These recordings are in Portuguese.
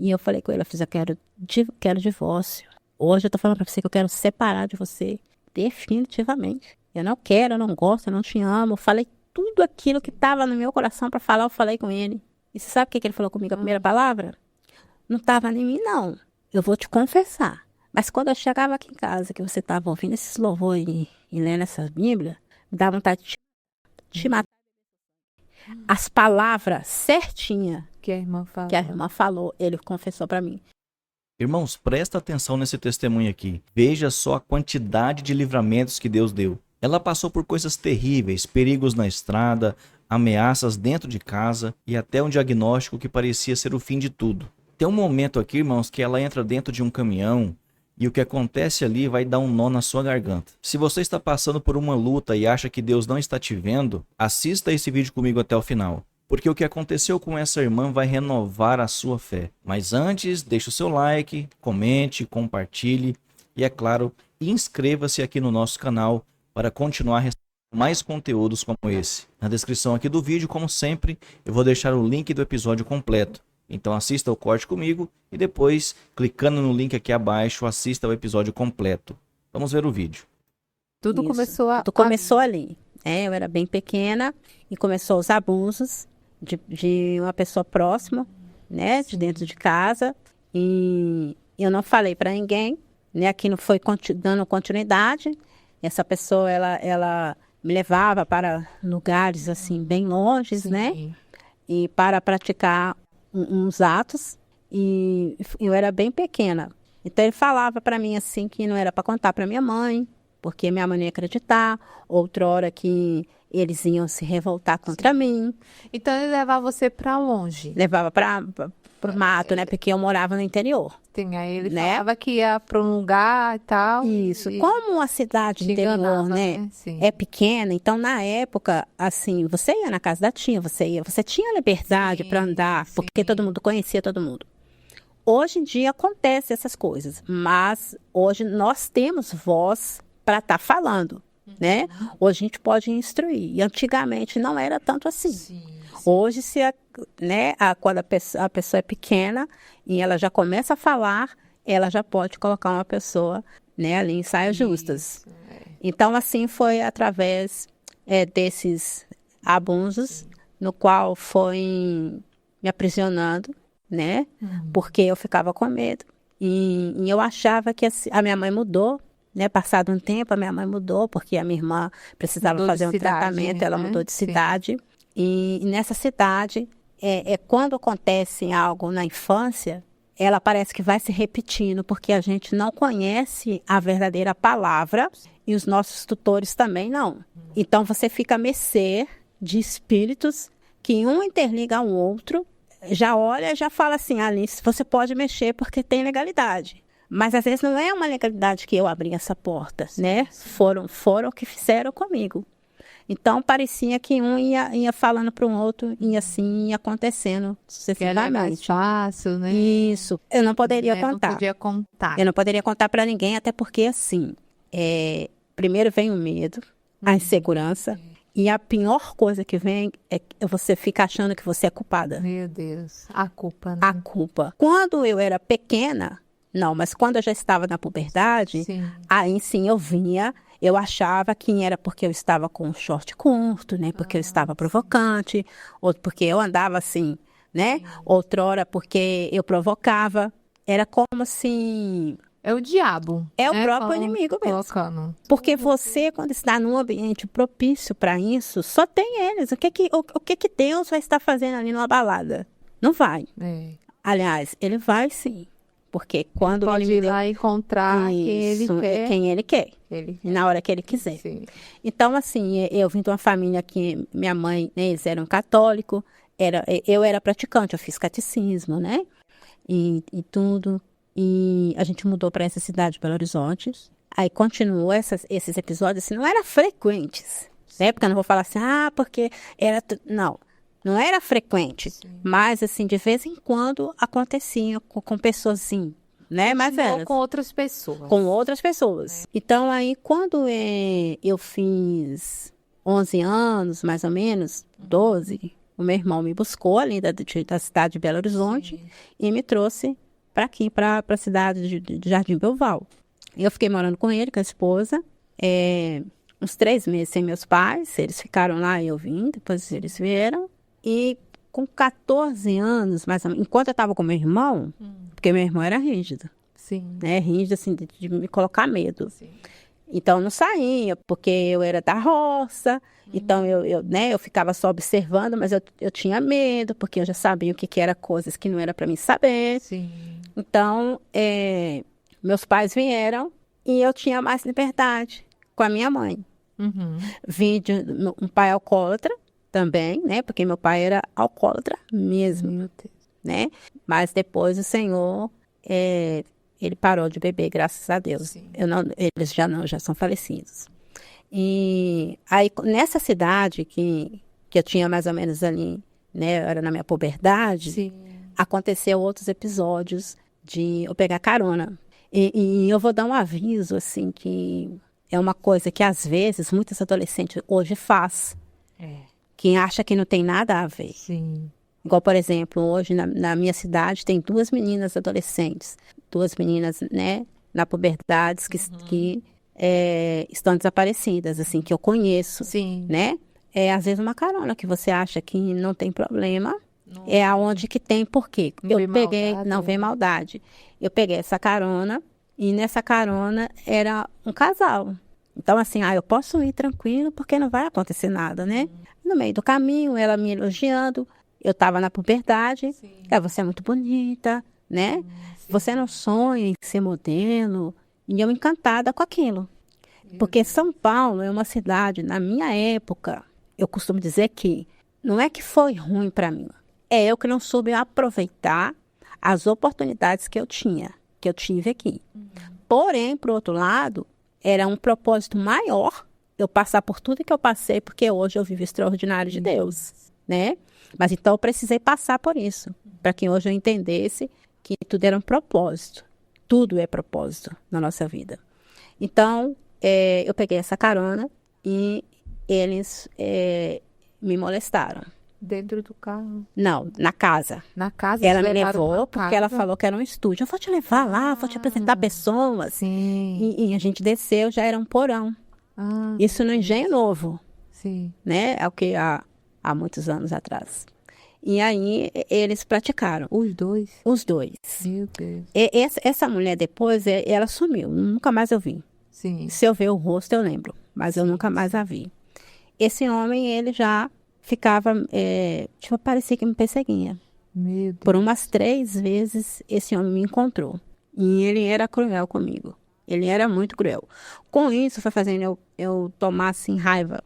E eu falei com ele, eu fiz, quero divórcio. Hoje eu tô falando pra você que eu quero separar de você. Definitivamente. Eu não quero, eu não gosto, eu não te amo. Eu falei tudo aquilo que tava no meu coração pra falar, eu falei com ele. E você sabe o que ele falou comigo, a primeira palavra? Não tava em mim, não. Eu vou te confessar. Mas quando eu chegava aqui em casa, que você tava ouvindo esses louvores e lendo essas Bíblias, me dá vontade de te matar. As palavras certinhas Que a irmã falou. que a irmã falou, ele confessou pra mim. Irmãos, presta atenção nesse testemunho aqui. Veja só a quantidade de livramentos que Deus deu. Ela passou por coisas terríveis, perigos na estrada, ameaças dentro de casa e até um diagnóstico que parecia ser o fim de tudo. Tem um momento aqui, irmãos, que ela entra dentro de um caminhão e o que acontece ali vai dar um nó na sua garganta. Se você está passando por uma luta e acha que Deus não está te vendo, assista esse vídeo comigo até o final. Porque o que aconteceu com essa irmã vai renovar a sua fé. Mas antes, deixe o seu like, comente, compartilhe e, é claro, inscreva-se aqui no nosso canal para continuar recebendo mais conteúdos como esse. Na descrição aqui do vídeo, como sempre, eu vou deixar o link do episódio completo. Então assista o corte comigo e depois, clicando no link aqui abaixo, assista o episódio completo. Vamos ver o vídeo. Tudo Isso. começou Tudo começou ali. Eu era bem pequena e começou os abusos de uma pessoa próxima, né, de dentro de casa. E eu não falei para ninguém, né, aquilo foi dando continuidade. Essa pessoa, ela me levava para lugares, assim, bem longes, Sim. né, e para praticar uns atos. E eu era bem pequena. Então, ele falava para mim, assim, que não era para contar para minha mãe, porque minha mãe não ia acreditar. Outra hora que eles iam se revoltar contra mim. Então ele levava você pra longe. Levava pro mato, né? Porque eu morava no interior. Sim, aí ele Né? falava que ia pra um lugar e tal. Isso. E Como a cidade te interior, enganava, né? Sim. É pequena, então na época, assim, você ia na casa da tia, você tinha liberdade Sim, para andar, sim. porque todo mundo conhecia todo mundo. Hoje em dia acontece essas coisas, mas hoje nós temos voz para estar falando, né? Hoje a gente pode instruir. E antigamente não era tanto assim. Sim. Hoje, quando a pessoa é pequena e ela já começa a falar, ela já pode colocar uma pessoa, né, ali em saias justas. Isso, Então, assim, foi através desses abusos, no qual foi me aprisionando, né? Porque eu ficava com medo. E eu achava que a minha mãe mudou, né? Passado um tempo, a minha mãe mudou, porque a minha irmã precisava Mudou de fazer um cidade, tratamento, ela né? mudou de Sim. cidade. E nessa cidade, quando acontece algo na infância, ela parece que vai se repetindo, porque a gente não conhece a verdadeira palavra e os nossos tutores também não. Então, você fica a mercê de espíritos que um interliga ao outro, já olha, já fala assim, Alice, você pode mexer porque tem legalidade. Mas às vezes não é uma legalidade que eu abri essa porta, né? Foram que fizeram comigo. Então, parecia que um ia falando para um outro, e assim ia acontecendo Que era mais sucessivamente. fácil, né? Isso, eu não poderia Não contar. podia contar. Eu não poderia contar para ninguém, até porque, assim, primeiro vem o medo, a insegurança, e a pior coisa que vem é que você fica achando que você é culpada. Meu Deus, a culpa, né? A culpa. Quando eu era pequena, não, mas quando eu já estava na puberdade, Sim. aí sim eu achava que era porque eu estava com um short curto, né? Porque eu estava provocante, ou porque eu andava assim, né? Outrora porque eu provocava. Era como assim... É o diabo. É o né? próprio inimigo mesmo. Colocando. Porque você, quando está num ambiente propício para isso, só tem eles. O que Deus vai estar fazendo ali numa balada? Não vai. É. Aliás, ele vai sim. Porque quando Pode ele me ir deu... lá e encontrar quem ele Isso, quer. quem ele quer. Ele E na hora que ele quiser. Sim. Então, assim, eu vim de uma família que minha mãe, né, eles eram católicos, eu era praticante, eu fiz catecismo, né? E tudo. E a gente mudou para essa cidade de Belo Horizonte. Aí continuou esses episódios, assim, não eram frequentes. Né? Porque eu não vou falar assim, porque era... Não, não era frequente. Mas, assim, de vez em quando acontecia com pessoas, assim, né? Mas Continuou era com outras pessoas. com outras pessoas. Então, aí, quando eu fiz 11 anos, mais ou menos, 12, o meu irmão me buscou ali da cidade de Belo Horizonte e me trouxe para aqui, para a cidade de Jardim Belval. Eu fiquei morando com ele, com a esposa, uns 3 meses sem meus pais. Eles ficaram lá e eu vim, depois eles vieram. E com 14 anos, mais ou menos, enquanto eu estava com meu irmão, porque meu irmão era rígido, Sim. né? Rígido, assim, de me colocar medo. Sim. Então, eu não saía, porque eu era da roça. Então, eu ficava só observando, mas eu tinha medo, porque eu já sabia o que era coisas que não era para mim saber. Sim. Então, meus pais vieram e eu tinha mais liberdade com a minha mãe. Uhum. Vim de um pai alcoólatra também, né? Porque meu pai era alcoólatra mesmo, Meu Deus. né? Mas depois o Senhor, ele parou de beber, graças a Deus. Sim. Eles já são falecidos. E aí, nessa cidade que eu tinha mais ou menos ali, né? Era na minha puberdade, Sim. aconteceu outros episódios de eu pegar carona. E eu vou dar um aviso, assim, que é uma coisa que às vezes muitos adolescentes hoje faz, que acha que não tem nada a ver. Sim. Igual, por exemplo, hoje na minha cidade tem 2 meninas adolescentes, 2 meninas, né, na puberdade que estão desaparecidas, assim, que eu conheço, Sim. né? Às vezes uma carona que você acha que não tem problema, Não. é aonde que tem por quê. Não vê Eu peguei, maldade, não né? vem maldade. Eu peguei essa carona e nessa carona era um casal. Então, assim, eu posso ir tranquilo porque não vai acontecer nada, né? No meio do caminho, ela me elogiando. Eu estava na puberdade. Sim. Você é muito bonita, né? Você não sonha em ser modelo. E eu encantada com aquilo. Porque São Paulo é uma cidade, na minha época, eu costumo dizer que não é que foi ruim para mim. É eu que não soube aproveitar as oportunidades que eu tive aqui. Porém, por outro lado, era um propósito maior eu passar por tudo que eu passei, porque hoje eu vivo extraordinário de Deus, né? Mas então eu precisei passar por isso, para que hoje eu entendesse que tudo era um propósito. Tudo é propósito na nossa vida. Então, eu peguei essa carona e eles me molestaram. Dentro do carro. Não, na casa. Na casa. Ela te me levaram levou pra porque ela casa? falou que era um estúdio. Eu vou te levar lá, vou te apresentar pessoas. Sim. E a gente desceu, já era um porão. Ah, Isso no Engenho Novo, sim. né? É o que há muitos anos atrás. E aí eles praticaram, Os dois? os dois. Meu Deus. Essa mulher depois, ela sumiu, nunca mais eu vi. Sim. Se eu ver o rosto, eu lembro, mas eu nunca mais a vi. Esse homem, ele já ficava, parecia que me perseguia. Meu Deus. Por umas 3 vezes, esse homem me encontrou. E ele era cruel comigo. Ele era muito cruel. Com isso, foi fazendo eu tomar, assim, raiva.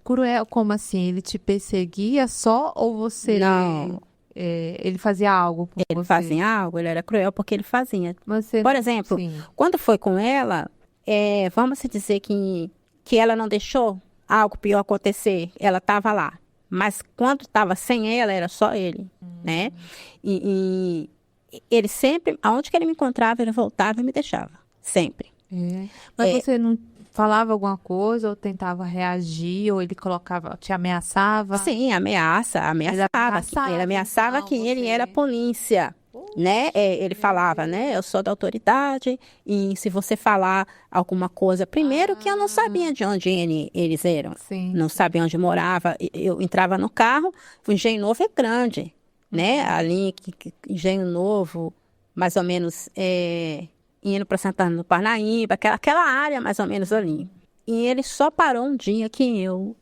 Cruel, como assim? Ele te perseguia só ou você... Não. Ele fazia algo por Ele você? fazia algo, ele era cruel porque ele fazia. Você... Por exemplo, Sim. quando foi com ela, vamos se dizer que ela não deixou algo pior acontecer. Ela estava lá. Mas quando estava sem ela, era só ele, né? E ele sempre, aonde que ele me encontrava, ele voltava e me deixava. Sempre. Mas você não falava alguma coisa ou tentava reagir ou ele te ameaçava? Sim, ameaçava. Ele ameaçava então, que ele você- era polícia, né? Ele falava, né? Eu sou da autoridade e se você falar alguma coisa... Primeiro que eu não sabia de onde eles eram. Sim. Não sabia onde morava. Eu entrava no carro, o Engenho Novo é grande, né? Ali, Engenho Novo, mais ou menos... indo para Santana do Parnaíba, aquela área mais ou menos ali. E ele só parou um dia que eu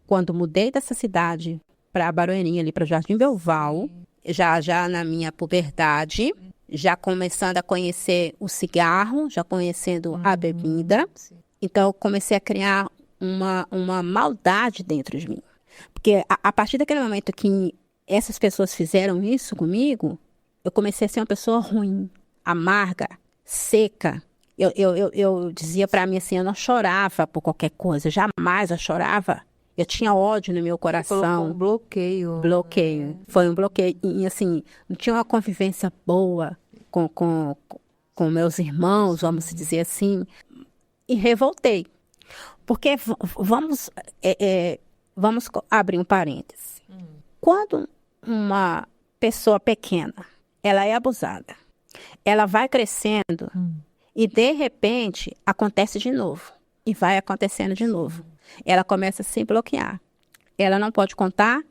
quando mudei dessa cidade para Barueri, ali para Jardim Belval, já na minha puberdade, já começando a conhecer o cigarro, já conhecendo a bebida. Então, eu comecei a criar uma maldade dentro de mim. Porque a partir daquele momento que essas pessoas fizeram isso comigo, eu comecei a ser uma pessoa ruim, amarga, seca. Eu dizia para mim assim, eu não chorava por qualquer coisa, jamais eu chorava. Eu tinha ódio no meu Colocou coração. um bloqueio. Bloqueio. Foi um bloqueio. E assim, não tinha uma convivência boa com meus irmãos, vamos dizer assim. E revoltei. Porque vamos abrir um parêntese. Quando uma pessoa pequena, ela é abusada, ela vai crescendo e, de repente, acontece de novo. E vai acontecendo de novo. Ela começa a se bloquear. Ela não pode contar,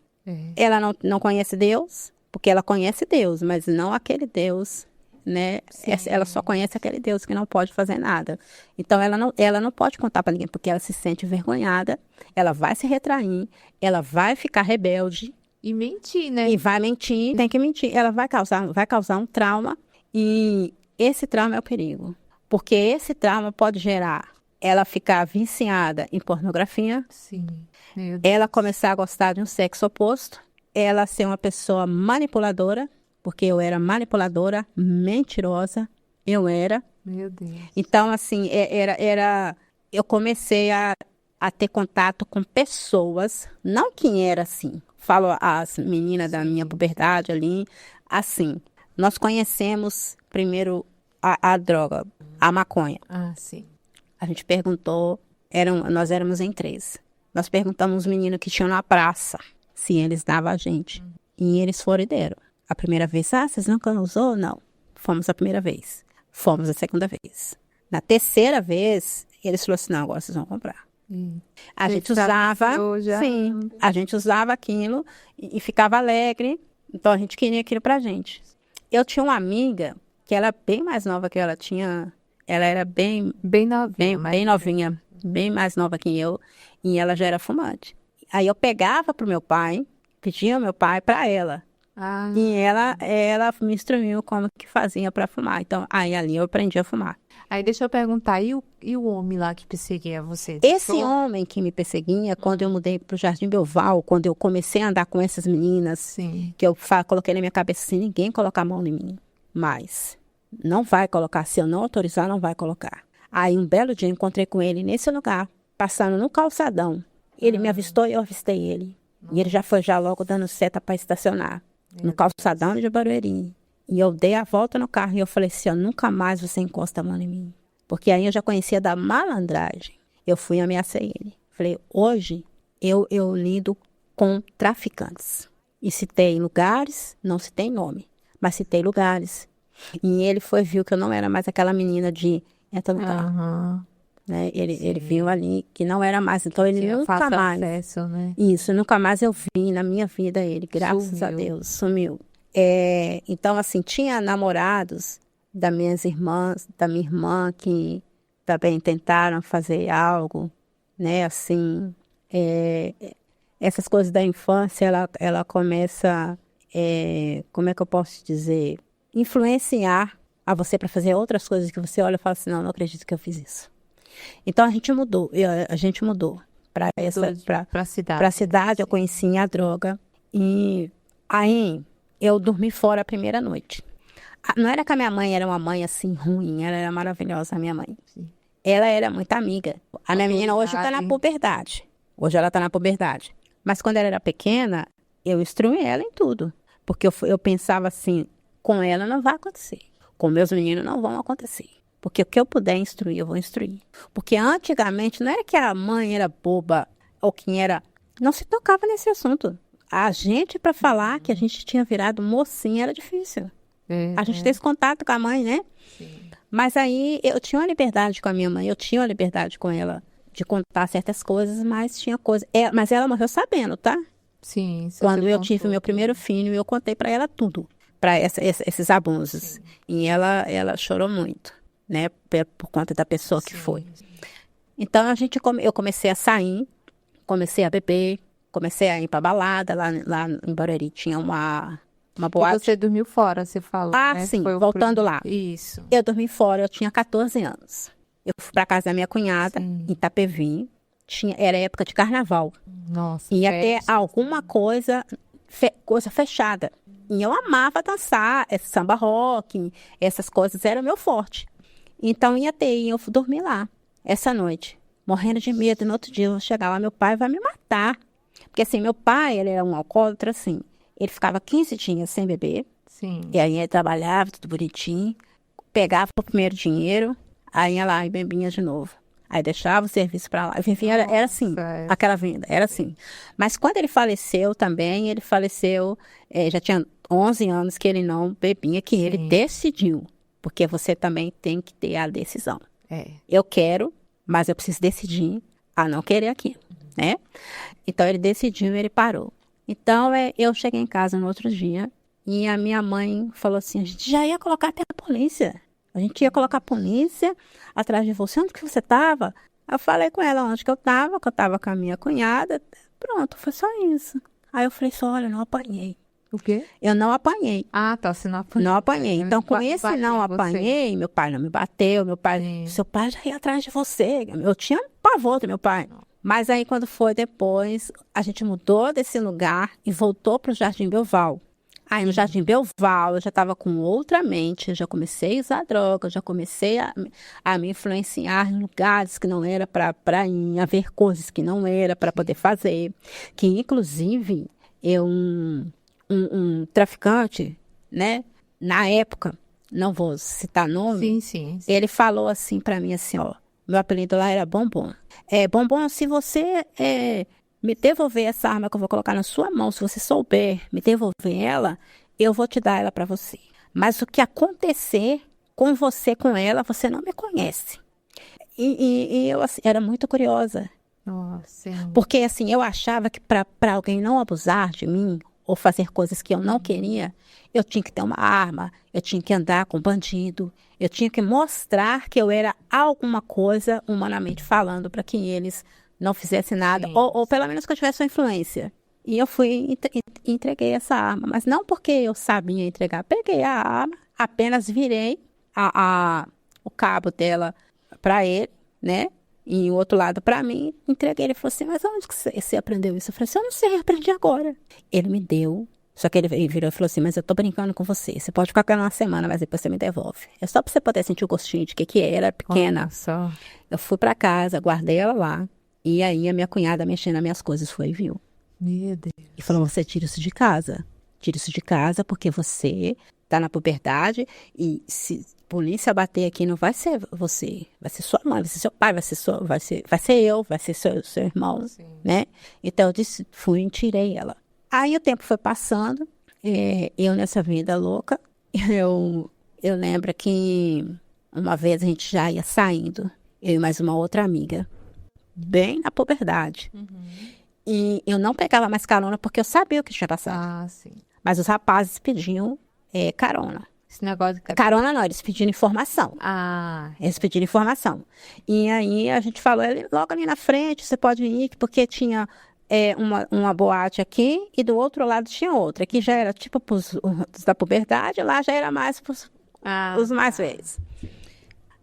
ela não conhece Deus, porque ela conhece Deus, mas não aquele Deus, né? Ela só conhece aquele Deus que não pode fazer nada. Então, ela não pode contar para ninguém, porque ela se sente envergonhada, ela vai se retrair, ela vai ficar rebelde. E mentir, né? E vai mentir, tem que mentir. Ela vai causar um trauma, e esse trauma é o perigo. Porque esse trauma pode gerar ela ficar viciada em pornografia, Sim. Meu Deus. ela começar a gostar de um sexo oposto, ela ser uma pessoa manipuladora, porque eu era manipuladora, mentirosa, eu era. Meu Deus. Então, assim, eu comecei a ter contato com pessoas, não quem era assim, falo as meninas da minha puberdade ali, assim, nós conhecemos primeiro a droga, a maconha. Ah, sim. A gente perguntou, nós éramos em 3. Nós perguntamos os meninos que tinham na praça se eles davam a gente. E eles foram e deram. A primeira vez, vocês nunca usou? Não. Fomos a primeira vez. Fomos a segunda vez. Na terceira vez, eles falaram assim, não, agora vocês vão comprar. A gente usava, sim, a gente usava aquilo e ficava alegre. Então, a gente queria aquilo pra gente. Eu tinha uma amiga que ela é bem mais nova que ela tinha... Ela era bem novinha, bem mais nova que eu, e ela já era fumante. Aí eu pegava pro meu pai, pedia ao meu pai para ela. E ela me instruiu como que fazia para fumar. Então, aí ali eu aprendi a fumar. Aí deixa eu perguntar, e o homem lá que perseguia você? Esse homem que me perseguia, quando eu mudei pro Jardim Belval, quando eu comecei a andar com essas meninas, Sim. que eu coloquei na minha cabeça assim, ninguém colocar a mão em mim, mas... Não vai colocar, se eu não autorizar, não vai colocar. Aí um belo dia eu encontrei com ele nesse lugar, passando no calçadão. Ele me avistou e eu avistei ele. E ele já foi logo dando seta para estacionar. No calçadão de Barueri. E eu dei a volta no carro e eu falei assim, nunca mais você encosta a mão em mim. Porque aí eu já conhecia da malandragem. Eu fui e ameacei ele. Falei, hoje eu lido com traficantes. E citei lugares, não citei nome, mas citei lugares. E ele viu que eu não era mais aquela menina de entra no carro. Né? Ele viu ali que não era mais. Então ele nunca mais. Acesso, né? Isso, nunca mais eu vi na minha vida ele, graças a Deus, sumiu. Então, assim, tinha namorados da minha irmã, que também tentaram fazer algo, né? Assim, essas coisas da infância, ela começa, como é que eu posso dizer? Influenciar a você para fazer outras coisas que você olha e fala assim, não acredito que eu fiz isso. Então a gente mudou para a cidade, eu conheci a droga e aí eu dormi fora a primeira noite. Não era que a minha mãe era uma mãe assim ruim, ela era maravilhosa, a minha mãe. Sim. Ela era muito amiga. A minha menina hoje está na puberdade. Hoje ela está na puberdade. Mas quando ela era pequena, eu instruí ela em tudo. Porque eu pensava assim, com ela não vai acontecer. Com meus meninos não vão acontecer. Porque o que eu puder instruir, eu vou instruir. Porque antigamente não era que a mãe era boba ou quem era... Não se tocava nesse assunto. A gente, para falar que a gente tinha virado mocinha, era difícil. A gente ter esse contato com a mãe, né? Sim. Mas aí eu tinha uma liberdade com a minha mãe, eu tinha uma liberdade com ela de contar certas coisas, mas tinha coisa... mas ela morreu sabendo, tá? Sim. Quando eu tive meu primeiro filho, eu contei para ela tudo. Para esses abusos. Sim. E ela chorou muito, né? Por conta da pessoa que foi. Então, eu comecei a sair, comecei a beber, comecei a ir para balada. Lá em Barueri tinha uma boate. E você dormiu fora, você falou, né? Sim, voltando lá. Isso. Eu dormi fora, eu tinha 14 anos. Eu fui para casa da minha cunhada, em Itapevi. Era época de carnaval. Nossa. Ia ter alguma coisa fechada. E eu amava dançar, samba rock, essas coisas, era o meu forte. Então eu dormi lá, essa noite, morrendo de medo. No outro dia eu vou chegar lá, meu pai vai me matar. Porque assim, meu pai, ele era um alcoólatra, assim, ele ficava 15 dias sem beber. Sim. E aí ele trabalhava, tudo bonitinho, pegava o primeiro dinheiro, aí ia lá e bebia de novo. Aí deixava o serviço para lá. Enfim, era assim, aquela vinda, era assim. Mas quando ele faleceu também, ele faleceu, já tinha 11 anos que ele não bebia, que ele decidiu. Porque você também tem que ter a decisão. Eu quero, mas eu preciso decidir a não querer aquilo, né? Então, ele decidiu e ele parou. Então, eu cheguei em casa no outro dia e a minha mãe falou assim, a gente já ia colocar até a polícia. A gente ia colocar a polícia atrás de você. Onde que você estava? Eu falei com ela onde que eu estava com a minha cunhada. Pronto, foi só isso. Aí eu falei só, olha, eu não apanhei. O quê? Eu não apanhei. Ah, tá, você não apanhou. Não apanhei. Então, com esse não apanhei, meu pai não me bateu, seu pai já ia atrás de você. Eu tinha pavor do meu pai. Mas aí, quando foi depois, a gente mudou desse lugar e voltou para o Jardim Belval. Aí, no Jardim Belval, eu já estava com outra mente, eu já comecei a usar droga, já comecei a me influenciar em lugares que não era para ir, a ver coisas que não era para poder fazer. Que, inclusive, um traficante, né, na época, não vou citar nome, sim. Ele falou assim para mim, assim, ó, meu apelido lá era Bombom. Bombom, se você me devolver essa arma que eu vou colocar na sua mão, se você souber me devolver ela, eu vou te dar ela para você. Mas o que acontecer com você, com ela, você não me conhece. E eu assim, era muito curiosa. Nossa. Porque assim, eu achava que para alguém não abusar de mim, ou fazer coisas que eu não queria, eu tinha que ter uma arma, eu tinha que andar com bandido, eu tinha que mostrar que eu era alguma coisa, humanamente falando, para que eles não fizessem nada, ou pelo menos que eu tivesse uma influência. E eu fui e entreguei essa arma, mas não porque eu sabia entregar. Peguei a arma, apenas virei o cabo dela para ele, né? E o outro lado para mim, entreguei. Ele falou assim, mas onde que você aprendeu isso? Eu falei assim, eu não sei, eu aprendi agora. Ele me deu, só que ele virou e falou assim, mas eu tô brincando com você. Você pode ficar com ela uma semana, mas depois você me devolve. É só para você poder sentir o gostinho de que era pequena. Nossa. Eu fui para casa, guardei ela lá. E aí a minha cunhada mexendo nas minhas coisas foi e viu. Meu Deus. E falou, você tira isso de casa. Tira isso de casa porque você tá na puberdade e se polícia bater aqui não vai ser você, vai ser sua mãe, vai ser seu pai, vai ser eu, vai ser seu irmão, né? Então eu disse, fui e tirei ela. Aí o tempo foi passando, eu nessa vida louca, eu lembro que uma vez a gente já ia saindo, eu e mais uma outra amiga, bem na puberdade. E eu não pegava mais carona porque eu sabia o que tinha passado. Ah, sim. Mas os rapazes pediam carona. Esse negócio de Carona não, eles pediram informação. Ah. Eles pediram informação. E aí a gente falou, logo ali na frente, você pode ir, porque tinha uma boate aqui e do outro lado tinha outra. Aqui já era tipo os da puberdade, lá já era mais os mais velhos.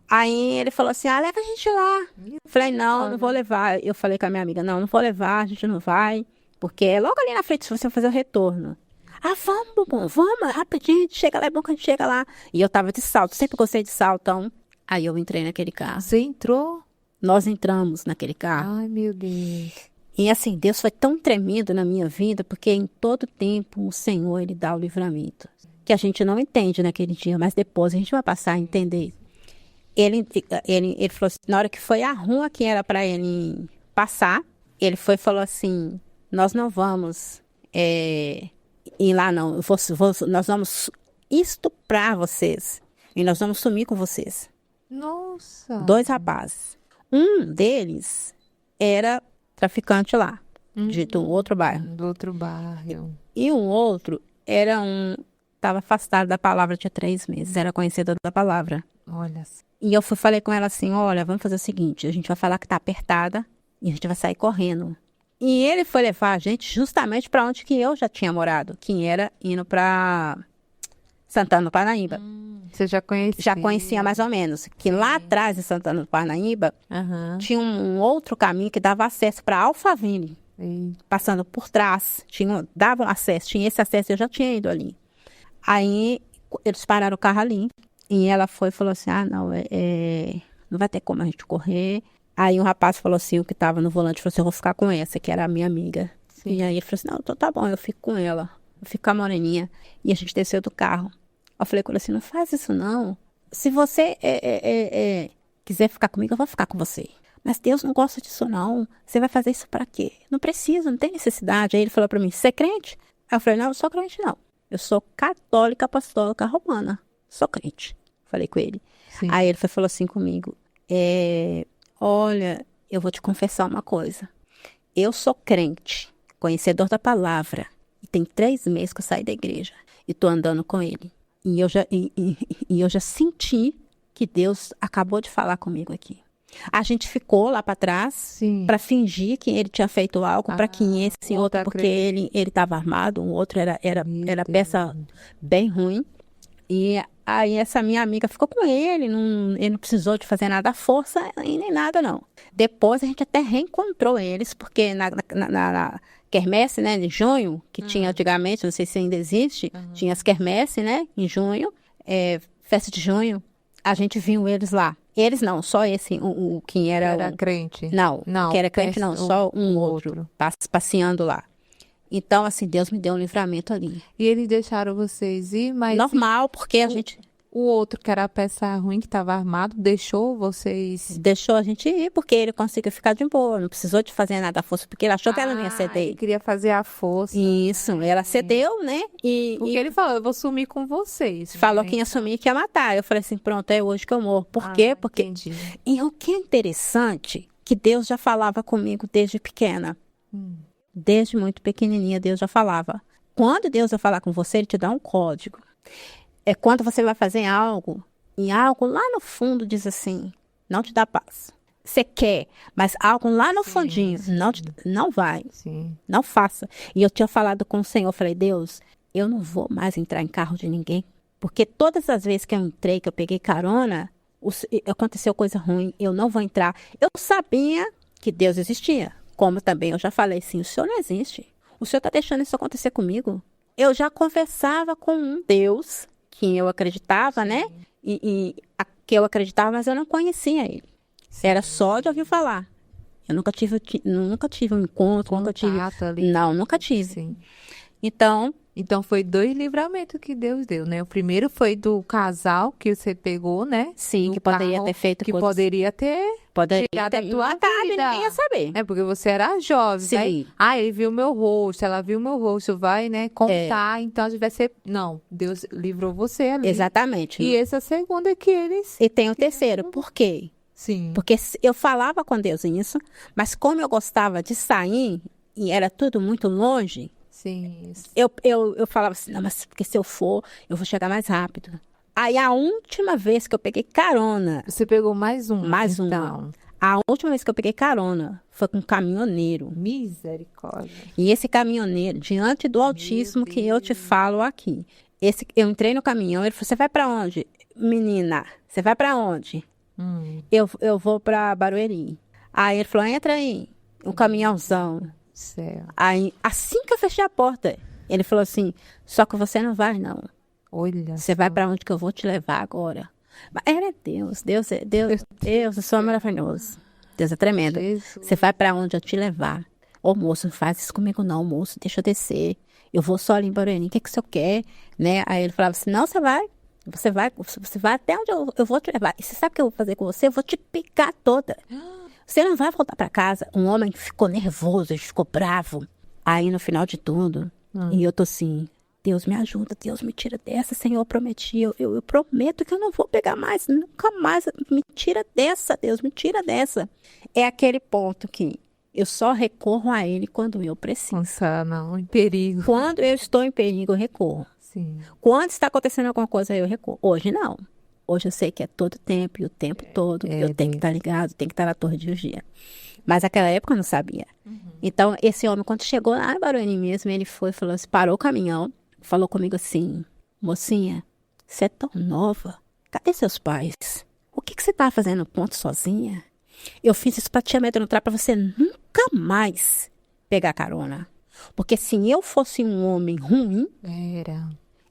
Aí ele falou assim, leva a gente lá. Eu falei, não vou levar. Eu falei com a minha amiga, não vou levar, a gente não vai. Porque é logo ali na frente, se você fazer o retorno. Vamos, Bumbum, vamos, rapidinho, a gente chega lá, é bom que a gente chega lá. E eu tava de salto, sempre gostei de saltão. Aí eu entrei naquele carro. Você entrou? Nós entramos naquele carro. Ai, meu Deus. E assim, Deus foi tão tremendo na minha vida, porque em todo tempo o Senhor, Ele dá o livramento. Que a gente não entende naquele dia, mas depois a gente vai passar a entender. Ele falou assim, na hora que foi a rua que era para ele passar, ele foi e falou assim, nós não vamos ir lá não, nós vamos estuprar vocês e nós vamos sumir com vocês. Nossa. 2 rapazes. Um deles era traficante lá, do outro bairro. Do outro bairro. E o outro estava afastado da palavra tinha 3 meses, era conhecedor da palavra. Olha. E eu falei com ela assim, olha, vamos fazer o seguinte, a gente vai falar que tá apertada e a gente vai sair correndo. E ele foi levar a gente justamente para onde que eu já tinha morado, que era indo para Santana do Parnaíba. Você já conhecia? Já conhecia mais ou menos. Que lá atrás de Santana do Parnaíba, tinha um outro caminho que dava acesso para Alphaville. Passando por trás, dava acesso, tinha esse acesso, eu já tinha ido ali. Aí eles pararam o carro ali. E ela foi e falou assim, não vai ter como a gente correr. Aí um rapaz falou assim, o que estava no volante, falou assim, eu vou ficar com essa, que era a minha amiga. Sim. E aí ele falou assim, não, então tá bom, eu fico com ela. Eu fico com a moreninha. E a gente desceu do carro. Eu falei com ele assim, não faz isso não. Se você quiser ficar comigo, eu vou ficar com você. Mas Deus não gosta disso, não. Você vai fazer isso para quê? Não precisa, não tem necessidade. Aí ele falou para mim, você é crente? Aí eu falei, não, eu sou crente, não. Eu sou católica apostólica romana. Sou crente. Falei com ele. Sim. Aí ele falou assim comigo, olha, eu vou te confessar uma coisa. Eu sou crente, conhecedor da palavra. E tem 3 meses que eu saí da igreja. E tô andando com ele. E eu já senti que Deus acabou de falar comigo aqui. A gente ficou lá para trás para fingir que ele tinha feito algo para que esse outro, porque ele estava armado, um outro era peça bem ruim. E aí essa minha amiga ficou com ele não precisou de fazer nada à força e nem nada, não. Depois a gente até reencontrou eles, porque na quermesse, né, de junho, que tinha antigamente, não sei se ainda existe, tinha as quermesse, né, em junho, festa de junho, a gente viu eles lá. Eles não, só esse, quem era crente. Não, que era crente não, só um outro, passeando lá. Então, assim, Deus me deu um livramento ali. E eles deixaram vocês ir, mas... Normal, porque a gente... O outro, que era a peça ruim, que estava armado, deixou vocês... Deixou a gente ir, porque ele conseguiu ficar de boa. Não precisou de fazer nada à força, porque ele achou que ela não ia ceder. Ele queria fazer a força. Isso, ela cedeu, né? Porque ele falou, eu vou sumir com vocês. Falou que ia sumir e que ia matar. Eu falei assim, pronto, é hoje que eu morro. Por quê? Porque... Entendi. E o que é interessante, que Deus já falava comigo desde pequena. Desde muito pequenininha, Deus já falava. Quando Deus vai falar com você, Ele te dá um código. É quando você vai fazer algo, e algo lá no fundo diz assim, não te dá paz. Você quer, mas algo lá no fundinho, não vai, não faça. E eu tinha falado com o Senhor, eu falei, Deus, eu não vou mais entrar em carro de ninguém, porque todas as vezes que eu entrei, que eu peguei carona, aconteceu coisa ruim, eu não vou entrar. Eu sabia que Deus existia, como também eu já falei assim, o Senhor não existe. O Senhor está deixando isso acontecer comigo. Eu já conversava com um Deus que eu acreditava, né? Que eu acreditava, mas eu não conhecia ele. Era só de ouvir falar. Eu nunca tive um encontro, nunca tive... ali. Não, nunca tive. Sim. Então, foi 2 livramentos que Deus deu, né? O primeiro foi do casal que você pegou, né? Sim, do que poderia ter feito que coisas... poderia ter tirado a tua matado e vida. ninguém ia saber. É porque você era jovem, Sim. né? Ele viu meu rosto, ela viu meu rosto, vai, né, contar, então a gente vai ser... Não, Deus livrou você ali. Exatamente. E essa segunda que eles... E tem o terceiro, por quê? Sim. Porque eu falava com Deus isso, mas como eu gostava de sair, e era tudo muito longe... Sim. Eu falava assim, não, mas porque se eu for, eu vou chegar mais rápido. Aí a última vez que eu peguei carona... Você pegou mais um? Mais então. A última vez que eu peguei carona foi com um caminhoneiro. Misericórdia. E esse caminhoneiro, diante do autismo que eu te falo aqui, eu entrei no caminhão, ele falou, você vai pra onde? Menina, você vai pra onde? Eu vou pra Barueri. Aí ele falou, entra aí, um caminhãozão. Céu. Aí, assim que eu fechei a porta, ele falou assim, só que você não vai, não. Olha. Você vai para onde que eu vou te levar agora. Mas era Deus, o Senhor é maravilhoso. Deus é tremendo. Jesus. Você vai para onde eu te levar. Ô, moço, não faz isso comigo não, moço, deixa eu descer. Eu vou só ali em Barueri, o que o senhor quer? Né? Aí ele falava assim, não, você vai até onde eu vou te levar. E você sabe o que eu vou fazer com você? Eu vou te picar toda. Você não vai voltar para casa. Um homem ficou nervoso, ele ficou bravo. Aí, no final de tudo, e eu tô assim, Deus me ajuda, Deus me tira dessa, Senhor, eu prometi, eu prometo que eu não vou pegar mais, nunca mais, me tira dessa, Deus, me tira dessa. É aquele ponto que eu só recorro a Ele quando eu preciso. Nossa, não, em perigo. Quando eu estou em perigo, eu recorro. Sim. Quando está acontecendo alguma coisa, eu recorro. Hoje, não. Hoje eu sei que é todo tempo e o tempo todo. Eu tenho que estar ligado, tenho que estar na torre de vigia. Mas naquela época eu não sabia. Então, esse homem, quando chegou lá em Barueri mesmo, ele falou assim, parou o caminhão, falou comigo assim, mocinha, você é tão nova, cadê seus pais? O que você tá fazendo no ponto sozinha? Eu fiz isso para te amedrontar, para você nunca mais pegar carona. Porque se eu fosse um homem ruim,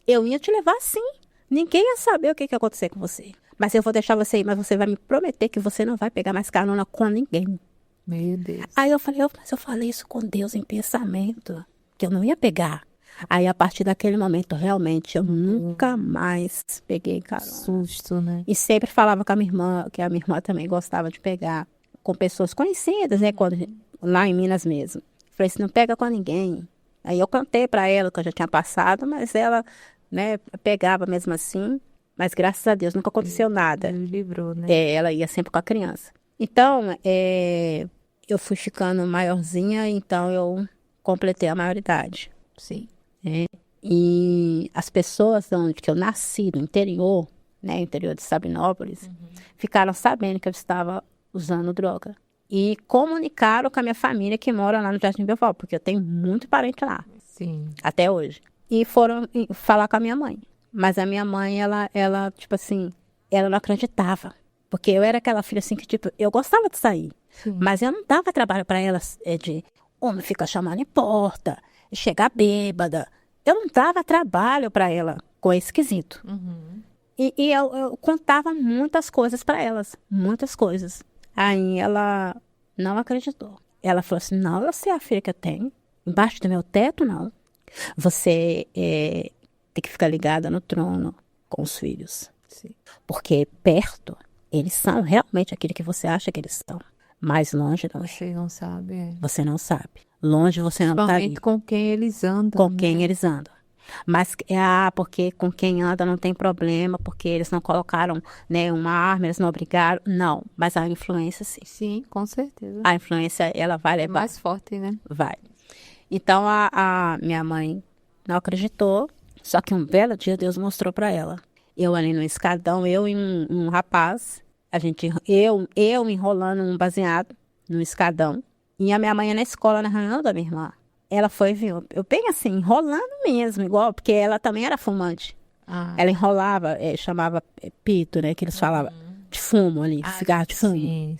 eu ia te levar sim. Ninguém ia saber o que ia acontecer com você. Mas eu vou deixar você ir, mas você vai me prometer que você não vai pegar mais carona com ninguém. Meu Deus. Aí eu falei, mas eu falei isso com Deus em pensamento, que eu não ia pegar. Aí a partir daquele momento, realmente, eu nunca mais peguei carona. Susto, né? E sempre falava com a minha irmã, que a minha irmã também gostava de pegar. com pessoas conhecidas, né? Lá em Minas mesmo. Falei assim, não pega com ninguém. Aí eu contei para ela que eu já tinha passado, mas ela, né, pegava mesmo assim. Mas graças a Deus nunca aconteceu nada. Ele livrou, né? Ela ia sempre com a criança. Então, eu fui ficando maiorzinha, então eu completei a maioridade. Sim. E as pessoas onde que eu nasci, no interior, né, interior de Sabinópolis, ficaram sabendo que eu estava usando droga. E comunicaram com a minha família que mora lá no Jardim Belval, porque eu tenho muito parente lá, Sim. até hoje. E foram falar com a minha mãe. Mas a minha mãe, ela tipo assim, ela não acreditava. Porque eu era aquela filha assim que, tipo, eu gostava de sair. Sim. Mas eu não dava trabalho para ela de homem ficar chamando em porta, chegar bêbada. Eu não dava trabalho para ela com esse quesito. E eu contava muitas coisas para elas, muitas coisas. Aí ela não acreditou. Ela falou assim, não, eu sei a filha que eu tenho. Embaixo do meu teto, não. Você tem que ficar ligada no trono com os filhos. Sim. Porque perto, eles são realmente aquilo que você acha que eles são. Mais longe não é. Você não sabe. Você não sabe. Longe você não está Principalmente com quem eles andam. com né? quem eles andam. Mas, porque com quem anda não tem problema, porque eles não colocaram, né, uma arma, eles não obrigaram. Não, mas a influência sim. Sim, com certeza. A influência, ela vai É levar. mais forte, né? Vai. Então, a minha mãe não acreditou, só que um belo dia Deus mostrou para ela. Eu ali no escadão, eu e um rapaz, eu enrolando um baseado no escadão, e a minha mãe na escola, na reunião da minha irmã. Ela foi, viu, eu bem assim, enrolando mesmo, igual, porque ela também era fumante. Ah, Ela enrolava, chamava pito, né, que eles falavam, de fumo ali, cigarro de fumo. sim.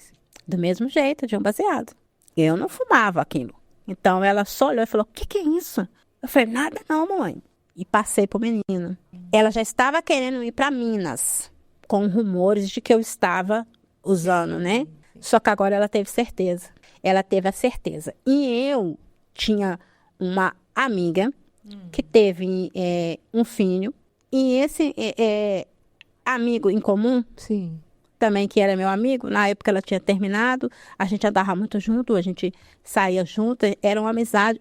Do mesmo jeito, de um baseado. Eu não fumava aquilo. Então ela só olhou e falou, o que é isso? Eu falei, nada não, mãe. E passei pro menino. Ela já estava querendo ir para Minas, com rumores de que eu estava usando, né? Só que agora ela teve certeza. Ela teve a certeza. E eu tinha uma amiga que teve um filho. E esse amigo em comum, Sim. também que era meu amigo, na época ela tinha terminado, a gente andava muito junto, a gente saía junto, era uma amizade